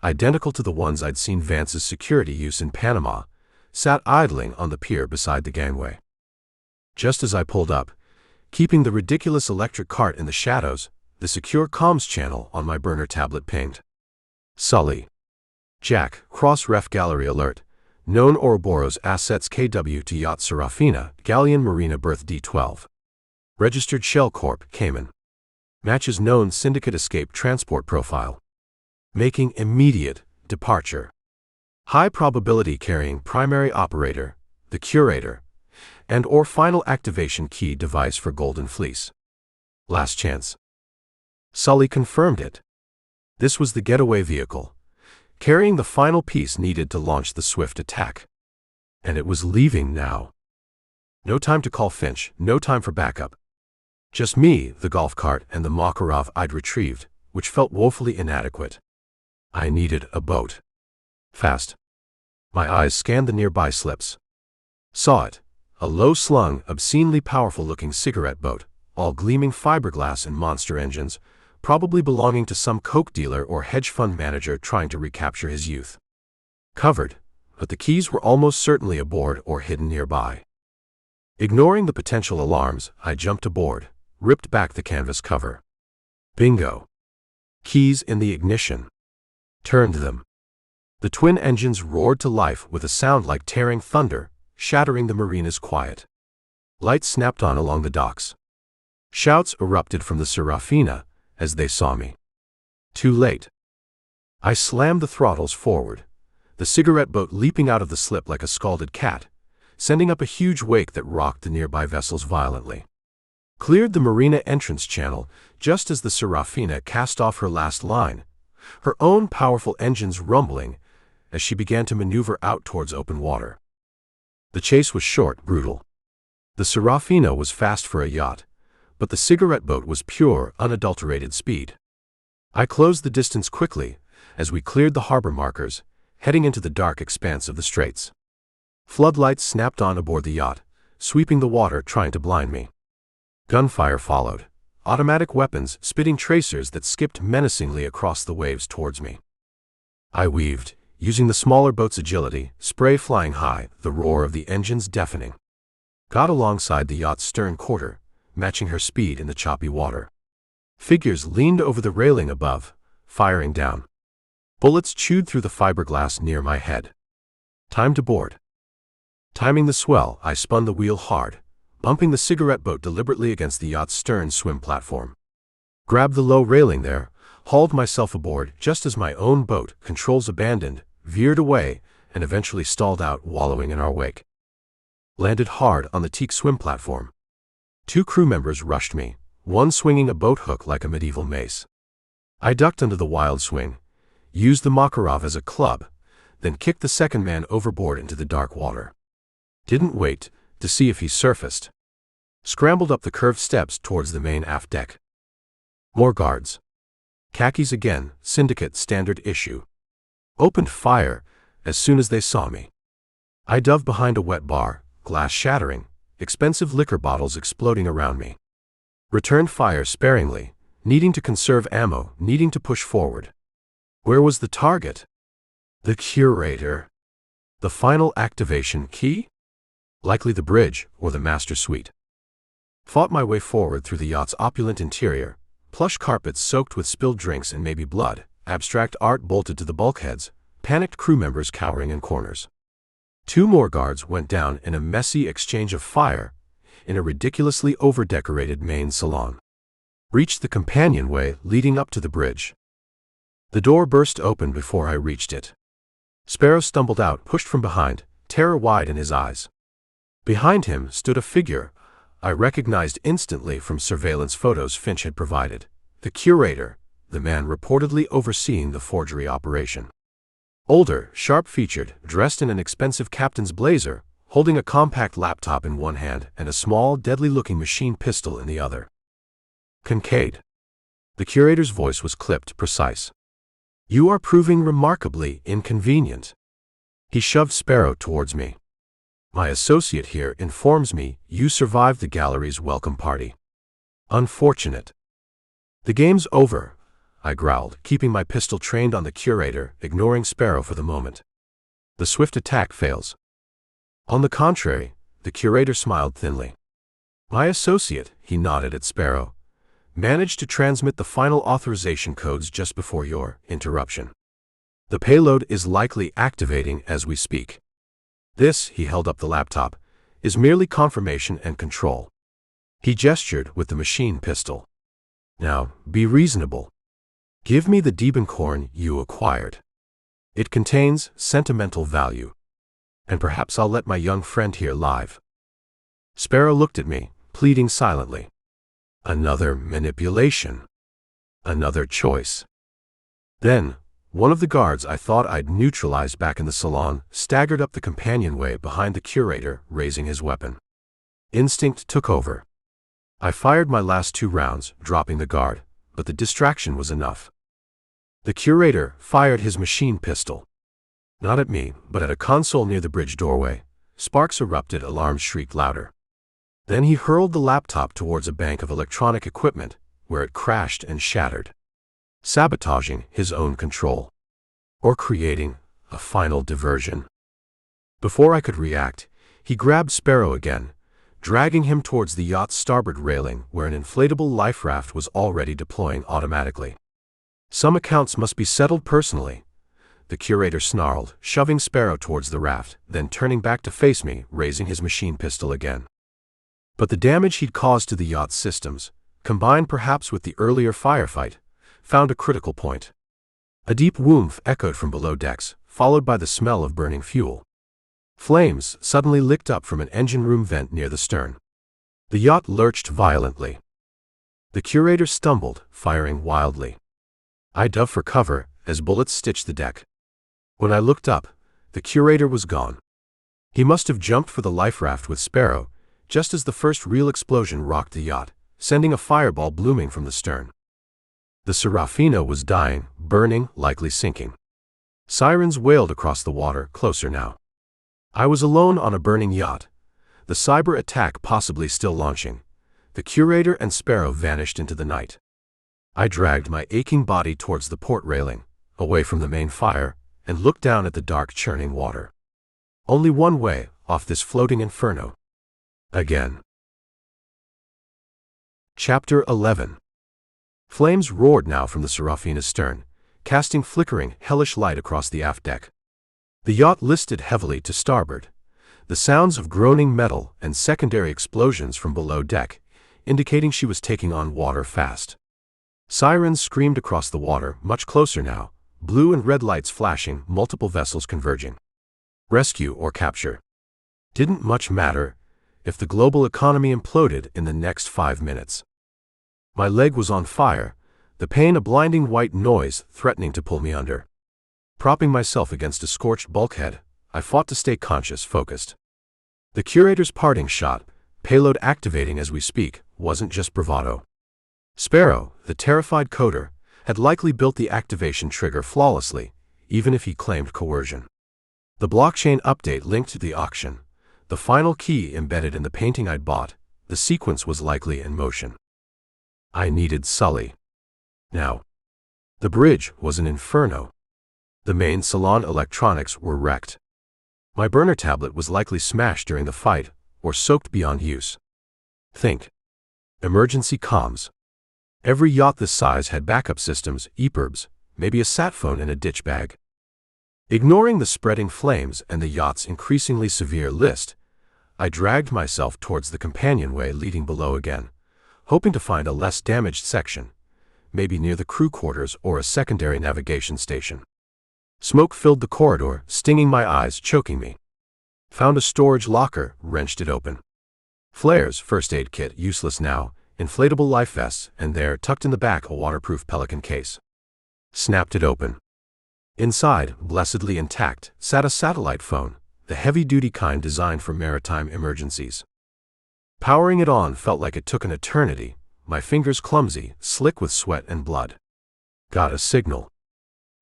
identical to the ones I'd seen Vance's security use in Panama, sat idling on the pier beside the gangway. Just as I pulled up, keeping the ridiculous electric cart in the shadows, the secure comms channel on my burner tablet pinged. Sully. Jack, cross-ref gallery alert. Known Ouroboros assets KW to yacht Serafina, Galleon Marina berth D12. Registered Shell Corp, Cayman. Matches known syndicate escape transport profile. Making immediate departure. High probability carrying primary operator, the curator, and/or final activation key device for Golden Fleece. Last chance. Sully confirmed it. This was the getaway vehicle, carrying the final piece needed to launch the swift attack. And it was leaving now. No time to call Finch, no time for backup. Just me, the golf cart, and the Makarov I'd retrieved, which felt woefully inadequate. I needed a boat. Fast. My eyes scanned the nearby slips. Saw it. A low-slung, obscenely powerful-looking cigarette boat, all gleaming fiberglass and monster engines, probably belonging to some coke dealer or hedge fund manager trying to recapture his youth. Covered, but the keys were almost certainly aboard or hidden nearby. Ignoring the potential alarms, I jumped aboard, ripped back the canvas cover. Bingo. Keys in the ignition. Turned them. The twin engines roared to life with a sound like tearing thunder, shattering the marina's quiet. Lights snapped on along the docks. Shouts erupted from the Serafina as they saw me. Too late. I slammed the throttles forward, the cigarette boat leaping out of the slip like a scalded cat, sending up a huge wake that rocked the nearby vessels violently. Cleared the marina entrance channel just as the Serafina cast off her last line, her own powerful engines rumbling as she began to maneuver out towards open water. The chase was short, brutal. The Serafina was fast for a yacht, but the cigarette boat was pure, unadulterated speed. I closed the distance quickly as we cleared the harbor markers, heading into the dark expanse of the straits. Floodlights snapped on aboard the yacht, sweeping the water, trying to blind me. Gunfire followed, automatic weapons spitting tracers that skipped menacingly across the waves towards me. I weaved, using the smaller boat's agility, spray flying high, the roar of the engines deafening. Got alongside the yacht's stern quarter, matching her speed in the choppy water. Figures leaned over the railing above, firing down. Bullets chewed through the fiberglass near my head. Time to board. Timing the swell, I spun the wheel hard, bumping the cigarette boat deliberately against the yacht's stern swim platform. Grabbed the low railing there, hauled myself aboard just as my own boat, controls abandoned, veered away, and eventually stalled out, wallowing in our wake. Landed hard on the teak swim platform. 2 crew members rushed me, one swinging a boat hook like a medieval mace. I ducked under the wild swing, used the Makarov as a club, then kicked the second man overboard into the dark water. Didn't wait to see if he surfaced. Scrambled up the curved steps towards the main aft deck. More guards. Khakis again, syndicate standard issue. Opened fire as soon as they saw me. I dove behind a wet bar, glass shattering, expensive liquor bottles exploding around me. Returned fire sparingly, needing to conserve ammo, needing to push forward. Where was the target? The curator. The final activation key? Likely the bridge or the master suite. Fought my way forward through the yacht's opulent interior, plush carpets soaked with spilled drinks and maybe blood, abstract art bolted to the bulkheads, panicked crew members cowering in corners. 2 more guards went down in a messy exchange of fire in a ridiculously over-decorated main salon. Reached the companionway leading up to the bridge. The door burst open before I reached it. Sparrow stumbled out, pushed from behind, terror wide in his eyes. Behind him stood a figure I recognized instantly from surveillance photos Finch had provided. The curator, the man reportedly overseeing the forgery operation. Older, sharp-featured, dressed in an expensive captain's blazer, holding a compact laptop in one hand and a small, deadly-looking machine pistol in the other. Kincaid. The curator's voice was clipped, precise. You are proving remarkably inconvenient. He shoved Sparrow towards me. My associate here informs me you survived the gallery's welcome party. Unfortunate. The game's over, I growled, keeping my pistol trained on the curator, ignoring Sparrow for the moment. The swift attack fails. On the contrary, the curator smiled thinly. My associate, he nodded at Sparrow, managed to transmit the final authorization codes just before your interruption. The payload is likely activating as we speak. This, he held up the laptop, is merely confirmation and control. He gestured with the machine pistol. Now, be reasonable. Give me the Diebenkorn you acquired. It contains sentimental value. And perhaps I'll let my young friend here live. Sparrow looked at me, pleading silently. Another manipulation. Another choice. Then, one of the guards I thought I'd neutralized back in the salon staggered up the companionway behind the curator, raising his weapon. Instinct took over. I fired my last 2 rounds, dropping the guard, but the distraction was enough. The curator fired his machine pistol. Not at me, but at a console near the bridge doorway. Sparks erupted, alarms shrieked louder. Then he hurled the laptop towards a bank of electronic equipment, where it crashed and shattered. Sabotaging his own control. Or creating a final diversion. Before I could react, he grabbed Sparrow again, dragging him towards the yacht's starboard railing where an inflatable life raft was already deploying automatically. Some accounts must be settled personally, the curator snarled, shoving Sparrow towards the raft, then turning back to face me, raising his machine pistol again. But the damage he'd caused to the yacht's systems, combined perhaps with the earlier firefight, found a critical point. A deep whoomph echoed from below decks, followed by the smell of burning fuel. Flames suddenly licked up from an engine room vent near the stern. The yacht lurched violently. The curator stumbled, firing wildly. I dove for cover as bullets stitched the deck. When I looked up, the curator was gone. He must have jumped for the life raft with Sparrow, just as the first real explosion rocked the yacht, sending a fireball blooming from the stern. The Serafina was dying, burning, likely sinking. Sirens wailed across the water, closer now. I was alone on a burning yacht, the cyber attack possibly still launching. The curator and Sparrow vanished into the night. I dragged my aching body towards the port railing, away from the main fire, and looked down at the dark churning water. Only one way off this floating inferno. Again. Chapter 11. Flames roared now from the Serafina's stern, casting flickering, hellish light across the aft deck. The yacht listed heavily to starboard, The sounds of groaning metal and secondary explosions from below deck, indicating she was taking on water fast. Sirens screamed across the water, much closer now, blue and red lights flashing, multiple vessels converging. Rescue or capture. Didn't much matter if the global economy imploded in the next 5 minutes. My leg was on fire, the pain a blinding white noise threatening to pull me under. Propping myself against a scorched bulkhead, I fought to stay conscious, focused. The curator's parting shot, payload activating as we speak, wasn't just bravado. Sparrow, the terrified coder, had likely built the activation trigger flawlessly, even if he claimed coercion. The blockchain update linked to the auction, the final key embedded in the painting I'd bought, the sequence was likely in motion. I needed Sully. Now. The bridge was an inferno. The main salon electronics were wrecked. My burner tablet was likely smashed during the fight, or soaked beyond use. Think. Emergency comms. Every yacht this size had backup systems, EPIRBs, maybe a sat phone in a ditch bag. Ignoring the spreading flames and the yacht's increasingly severe list, I dragged myself towards the companionway leading below again, hoping to find a less damaged section, maybe near the crew quarters or a secondary navigation station. Smoke filled the corridor, stinging my eyes, choking me. Found a storage locker, wrenched it open. Flares, first aid kit, useless now, inflatable life vests, and there, tucked in the back, a waterproof Pelican case. Snapped it open. Inside, blessedly intact, sat a satellite phone, the heavy-duty kind designed for maritime emergencies. Powering it on felt like it took an eternity, my fingers clumsy, slick with sweat and blood. Got a signal.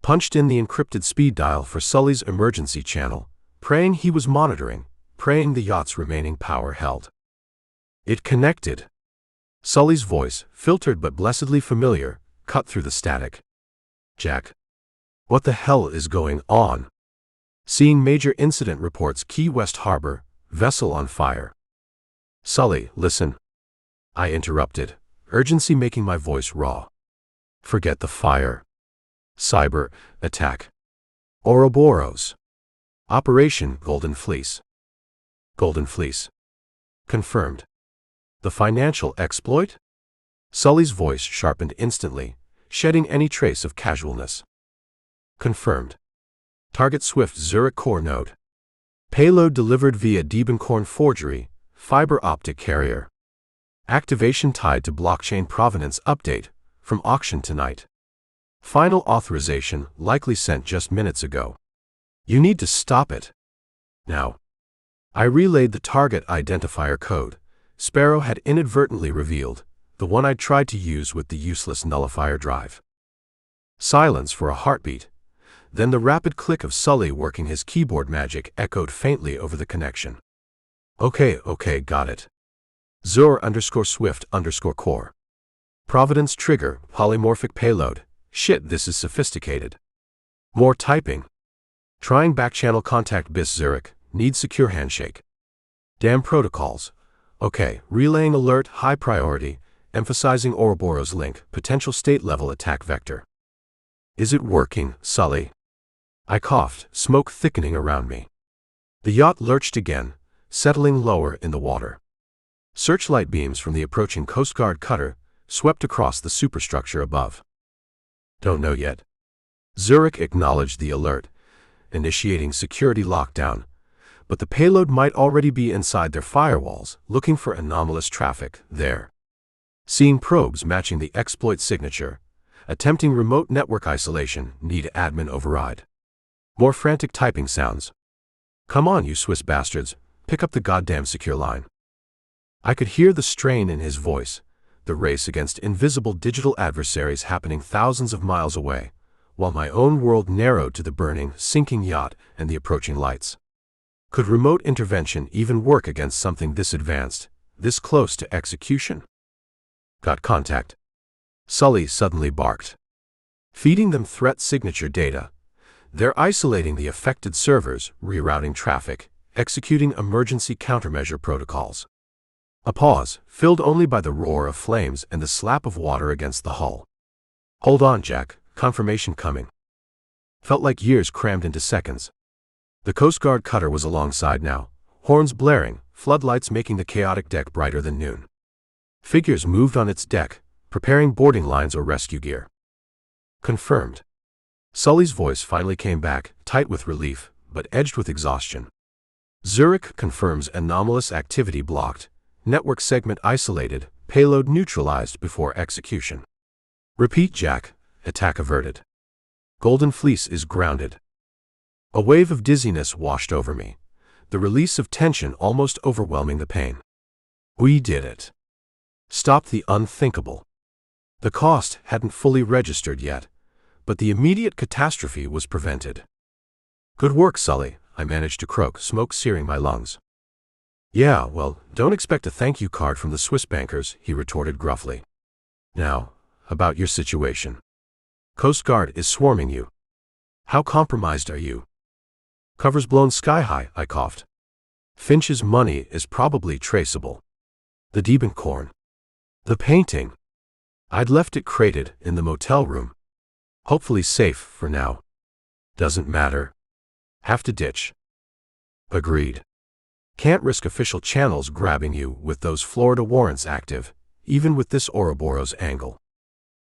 Punched in the encrypted speed dial for Sully's emergency channel, praying he was monitoring, praying the yacht's remaining power held. It connected. Sully's voice, filtered but blessedly familiar, cut through the static. Jack. What the hell is going on? Seeing major incident reports, Key West Harbor, vessel on fire. Sully, listen. I interrupted, urgency making my voice raw. Forget the fire. Cyber attack. Ouroboros. Operation Golden Fleece. Golden Fleece. Confirmed. The financial exploit? Sully's voice sharpened instantly, shedding any trace of casualness. Confirmed. Target Swift Zurich core node. Payload delivered via Diebenkorn forgery, fiber optic carrier. Activation tied to blockchain provenance update, from auction tonight. Final authorization likely sent just minutes ago. You need to stop it. Now. I relayed the target identifier code Sparrow had inadvertently revealed, the one I'd tried to use with the useless nullifier drive. Silence for a heartbeat. Then the rapid click of Sully working his keyboard magic echoed faintly over the connection. Okay, got it. Zur_Swift_core. Providence trigger, polymorphic payload. Shit, this is sophisticated. More typing. Trying backchannel contact bis Zurich, needs secure handshake. Damn protocols. Okay, relaying alert, high priority, emphasizing Ouroboros link, potential state-level attack vector. Is it working, Sully? I coughed, smoke thickening around me. The yacht lurched again, settling lower in the water. Searchlight beams from the approaching Coast Guard cutter swept across the superstructure above. Don't know yet. Zurich acknowledged the alert, initiating security lockdown, but the payload might already be inside their firewalls, looking for anomalous traffic there. Seeing probes matching the exploit signature, attempting remote network isolation, need admin override. More frantic typing sounds. Come on, you Swiss bastards, pick up the goddamn secure line. I could hear the strain in his voice, the race against invisible digital adversaries happening thousands of miles away, while my own world narrowed to the burning, sinking yacht and the approaching lights. Could remote intervention even work against something this advanced, this close to execution? Got contact. Sully suddenly barked. Feeding them threat signature data. They're isolating the affected servers, rerouting traffic, executing emergency countermeasure protocols. A pause, filled only by the roar of flames and the slap of water against the hull. Hold on, Jack, confirmation coming. Felt like years crammed into seconds. The Coast Guard cutter was alongside now, horns blaring, floodlights making the chaotic deck brighter than noon. Figures moved on its deck, preparing boarding lines or rescue gear. Confirmed. Sully's voice finally came back, tight with relief, but edged with exhaustion. Zurich confirms anomalous activity blocked, network segment isolated, payload neutralized before execution. Repeat, Jack. Attack averted. Golden Fleece is grounded. A wave of dizziness washed over me, the release of tension almost overwhelming the pain. We did it. Stopped the unthinkable. The cost hadn't fully registered yet, but the immediate catastrophe was prevented. Good work, Sully, I managed to croak, smoke searing my lungs. Yeah, well, don't expect a thank you card from the Swiss bankers, he retorted gruffly. Now, about your situation. Coast Guard is swarming you. How compromised are you? Cover's blown sky high, I coughed. Finch's money is probably traceable. The Diebenkorn. The painting. I'd left it crated in the motel room. Hopefully safe for now. Doesn't matter. Have to ditch. Agreed. Can't risk official channels grabbing you with those Florida warrants active, even with this Ouroboros angle.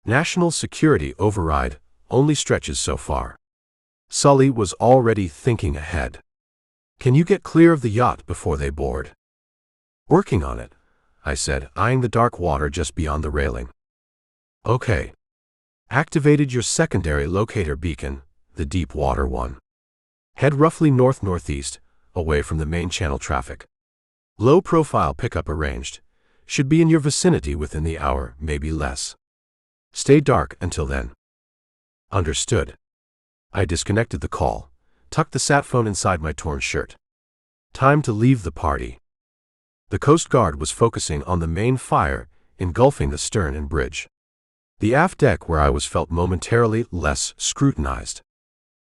National security override only stretches so far. Sully was already thinking ahead. Can you get clear of the yacht before they board? Working on it, I said, eyeing the dark water just beyond the railing. Okay. Activated your secondary locator beacon, the deep water one. Head roughly north-northeast, away from the main channel traffic. Low-profile pickup arranged. Should be in your vicinity within the hour, maybe less. Stay dark until then. Understood. I disconnected the call, tucked the sat phone inside my torn shirt. Time to leave the party. The Coast Guard was focusing on the main fire, engulfing the stern and bridge. The aft deck where I was felt momentarily less scrutinized.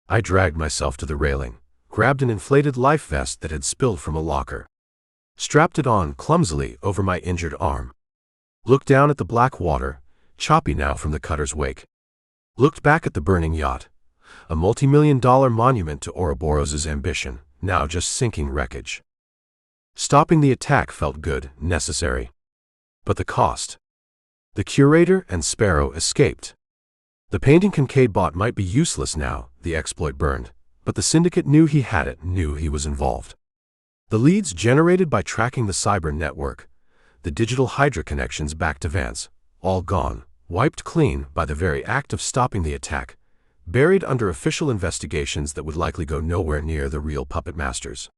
I dragged myself to the railing, grabbed an inflated life vest that had spilled from a locker. Strapped it on clumsily over my injured arm. Looked down at the black water, choppy now from the cutter's wake. Looked back at the burning yacht, a multi-million-dollar monument to Ouroboros' ambition, now just sinking wreckage. Stopping the attack felt good, necessary. But the cost. The curator and Sparrow escaped. The painting Kincaid bought might be useless now, the exploit burned, but the syndicate knew he had it, knew he was involved. The leads generated by tracking the cyber network, the digital Hydra connections back to Vance, all gone, wiped clean by the very act of stopping the attack, buried under official investigations that would likely go nowhere near the real puppet masters.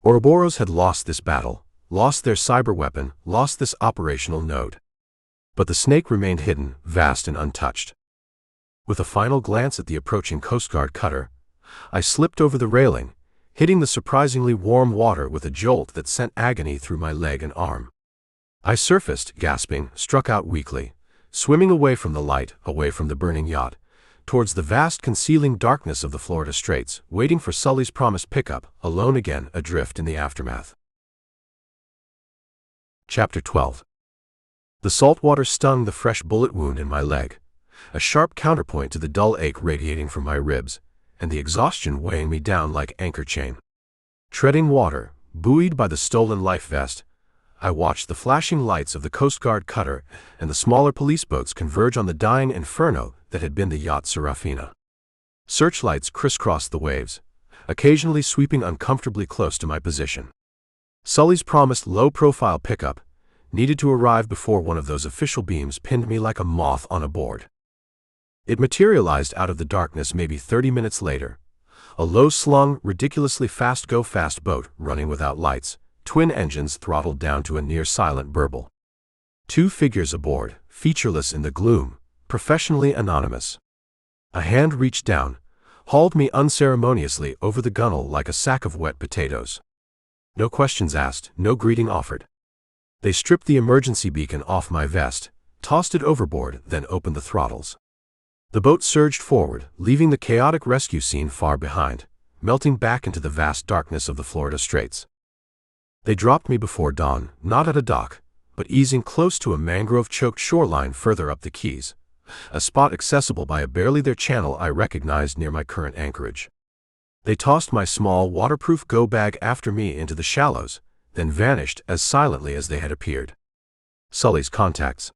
Ouroboros had lost this battle, lost their cyber weapon, lost this operational node. But the snake remained hidden, vast and untouched. With a final glance at the approaching Coast Guard cutter, I slipped over the railing, hitting the surprisingly warm water with a jolt that sent agony through my leg and arm. I surfaced, gasping, struck out weakly, swimming away from the light, away from the burning yacht, towards the vast concealing darkness of the Florida Straits, waiting for Sully's promised pickup, alone again, adrift in the aftermath. Chapter 12. The salt water stung the fresh bullet wound in my leg, a sharp counterpoint to the dull ache radiating from my ribs, and the exhaustion weighing me down like anchor chain. Treading water, buoyed by the stolen life vest, I watched the flashing lights of the Coast Guard cutter and the smaller police boats converge on the dying inferno that had been the yacht Serafina. Searchlights crisscrossed the waves, occasionally sweeping uncomfortably close to my position. Sully's promised low-profile pickup needed to arrive before one of those official beams pinned me like a moth on a board. It materialized out of the darkness maybe 30 minutes later, a low-slung, ridiculously fast-go-fast boat running without lights, twin engines throttled down to a near-silent burble. Two figures aboard, featureless in the gloom, professionally anonymous. A hand reached down, hauled me unceremoniously over the gunwale like a sack of wet potatoes. No questions asked, no greeting offered. They stripped the emergency beacon off my vest, tossed it overboard, then opened the throttles. The boat surged forward, leaving the chaotic rescue scene far behind, melting back into the vast darkness of the Florida Straits. They dropped me before dawn, not at a dock, but easing close to a mangrove-choked shoreline further up the Keys, a spot accessible by a barely there channel I recognized near my current anchorage. They tossed my small, waterproof go bag after me into the shallows, then vanished as silently as they had appeared. Sully's contacts.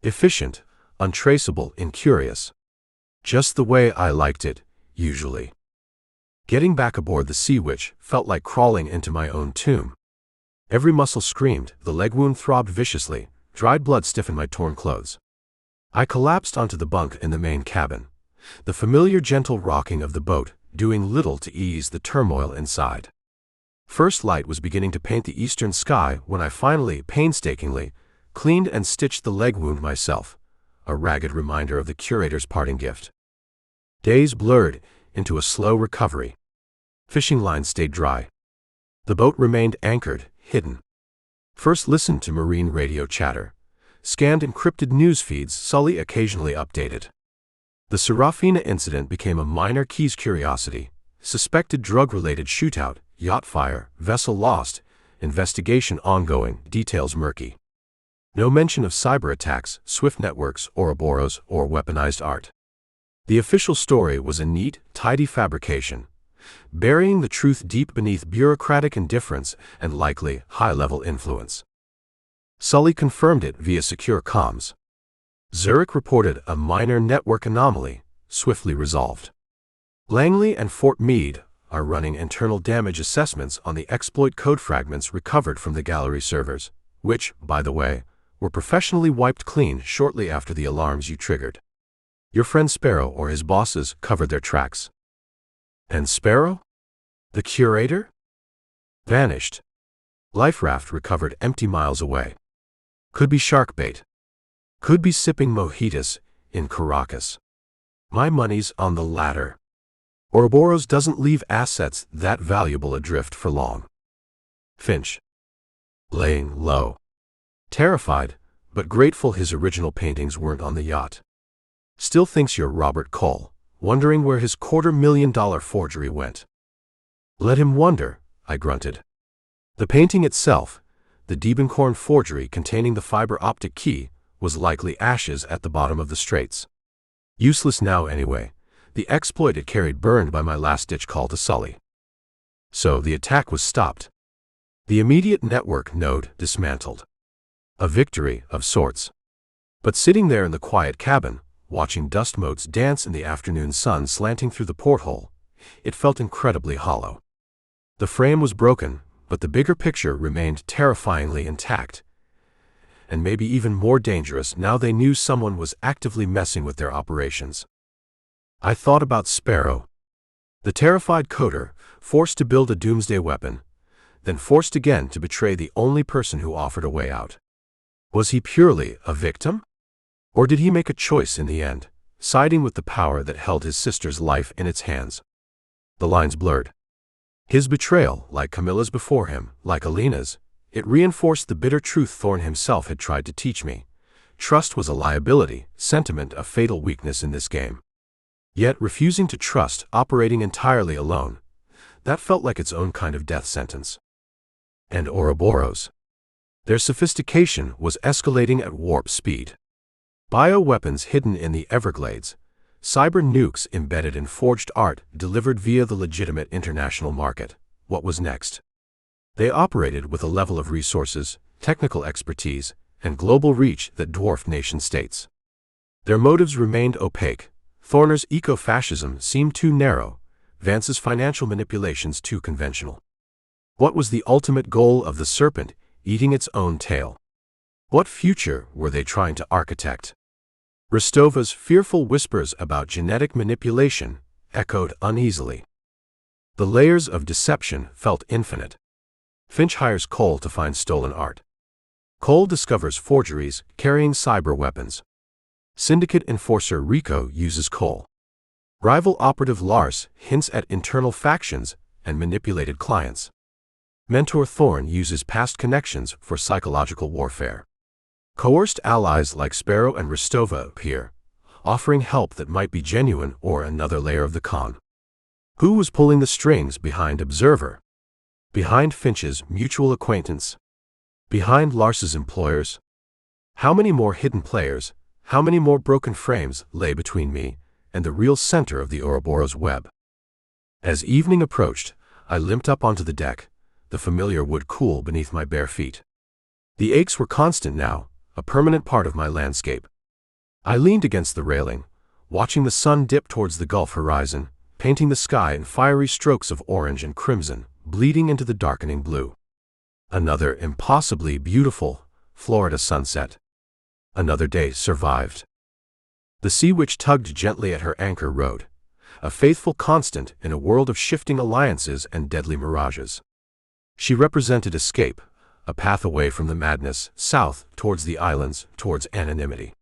Efficient, untraceable, incurious. Just the way I liked it, usually. Getting back aboard the Sea Witch felt like crawling into my own tomb. Every muscle screamed, the leg wound throbbed viciously, dried blood stiffened my torn clothes. I collapsed onto the bunk in the main cabin, the familiar gentle rocking of the boat doing little to ease the turmoil inside. First light was beginning to paint the eastern sky when I finally, painstakingly, cleaned and stitched the leg wound myself, a ragged reminder of the curator's parting gift. Days blurred into a slow recovery. Fishing lines stayed dry. The boat remained anchored, hidden. First listened to marine radio chatter, scanned encrypted news feeds Sully occasionally updated. The Serafina incident became a minor Keys curiosity, suspected drug-related shootout, yacht fire, vessel lost, investigation ongoing, details murky. No mention of cyber attacks, Swift networks, Ouroboros, or weaponized art. The official story was a neat, tidy fabrication, burying the truth deep beneath bureaucratic indifference and likely high-level influence. Sully confirmed it via secure comms. Zurich reported a minor network anomaly, swiftly resolved. Langley and Fort Meade are running internal damage assessments on the exploit code fragments recovered from the gallery servers, which, by the way, were professionally wiped clean shortly after the alarms you triggered. Your friend Sparrow or his bosses covered their tracks. And Sparrow? The curator? Vanished. Life raft recovered empty miles away. Could be shark bait. Could be sipping mojitos in Caracas. My money's on the latter. Ouroboros doesn't leave assets that valuable adrift for long. Finch. Laying low. Terrified, but grateful his original paintings weren't on the yacht. Still thinks you're Robert Cole, wondering where his $250,000 forgery went. Let him wonder, I grunted. The painting itself, the Diebenkorn forgery containing the fiber optic key, was likely ashes at the bottom of the straits. Useless now anyway, the exploit it carried burned by my last-ditch call to Sully. So the attack was stopped. The immediate network node dismantled. A victory of sorts. But sitting there in the quiet cabin, watching dust motes dance in the afternoon sun slanting through the porthole, it felt incredibly hollow. The frame was broken, but the bigger picture remained terrifyingly intact. And maybe even more dangerous now they knew someone was actively messing with their operations. I thought about Sparrow. The terrified coder, forced to build a doomsday weapon, then forced again to betray the only person who offered a way out. Was he purely a victim? Or did he make a choice in the end, siding with the power that held his sister's life in its hands? The lines blurred. His betrayal, like Camilla's before him, like Alina's, it reinforced the bitter truth Thorne himself had tried to teach me. Trust was a liability, sentiment a fatal weakness in this game. Yet refusing to trust, operating entirely alone, that felt like its own kind of death sentence. And Ouroboros. Their sophistication was escalating at warp speed. Bioweapons hidden in the Everglades, cyber nukes embedded in forged art delivered via the legitimate international market. What was next? They operated with a level of resources, technical expertise, and global reach that dwarfed nation-states. Their motives remained opaque. Thorner's eco-fascism seemed too narrow, Vance's financial manipulations too conventional. What was the ultimate goal of the serpent eating its own tail? What future were they trying to architect? Rostova's fearful whispers about genetic manipulation echoed uneasily. The layers of deception felt infinite. Finch hires Cole to find stolen art. Cole discovers forgeries carrying cyber weapons. Syndicate enforcer Rico uses Cole. Rival operative Lars hints at internal factions and manipulated clients. Mentor Thorne uses past connections for psychological warfare. Coerced allies like Sparrow and Rostova appear, offering help that might be genuine or another layer of the con. Who was pulling the strings behind Observer? Behind Finch's mutual acquaintance? Behind Lars's employers? How many more hidden players, how many more broken frames lay between me and the real center of the Ouroboros web? As evening approached, I limped up onto the deck, the familiar wood cool beneath my bare feet. The aches were constant now, a permanent part of my landscape. I leaned against the railing, watching the sun dip towards the Gulf horizon, painting the sky in fiery strokes of orange and crimson, bleeding into the darkening blue. Another impossibly beautiful Florida sunset. Another day survived. The Sea Witch tugged gently at her anchor rode, a faithful constant in a world of shifting alliances and deadly mirages. She represented escape, a path away from the madness, south, towards the islands, towards anonymity.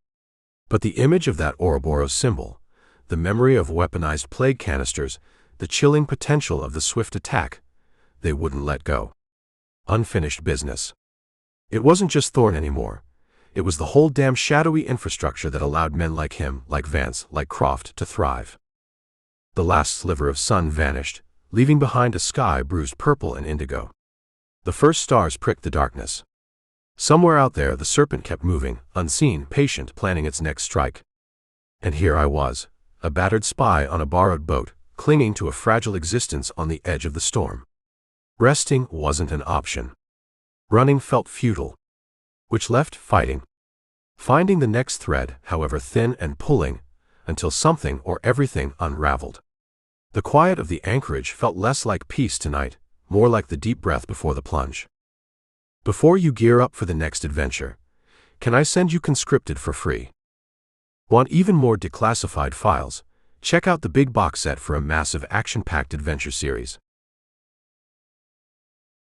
But the image of that Ouroboros symbol, the memory of weaponized plague canisters, the chilling potential of the swift attack, they wouldn't let go. Unfinished business. It wasn't just Thorne anymore. It was the whole damn shadowy infrastructure that allowed men like him, like Vance, like Croft, to thrive. The last sliver of sun vanished, leaving behind a sky bruised purple and indigo. The first stars pricked the darkness. Somewhere out there the serpent kept moving, unseen, patient, planning its next strike. And here I was, a battered spy on a borrowed boat, clinging to a fragile existence on the edge of the storm. Resting wasn't an option. Running felt futile. Which left fighting. Finding the next thread, however thin, and pulling, until something or everything unraveled. The quiet of the anchorage felt less like peace tonight, more like the deep breath before the plunge. Before you gear up for the next adventure, can I send you conscripted for free? Want even more declassified files? Check out the big box set for a massive action-packed adventure series.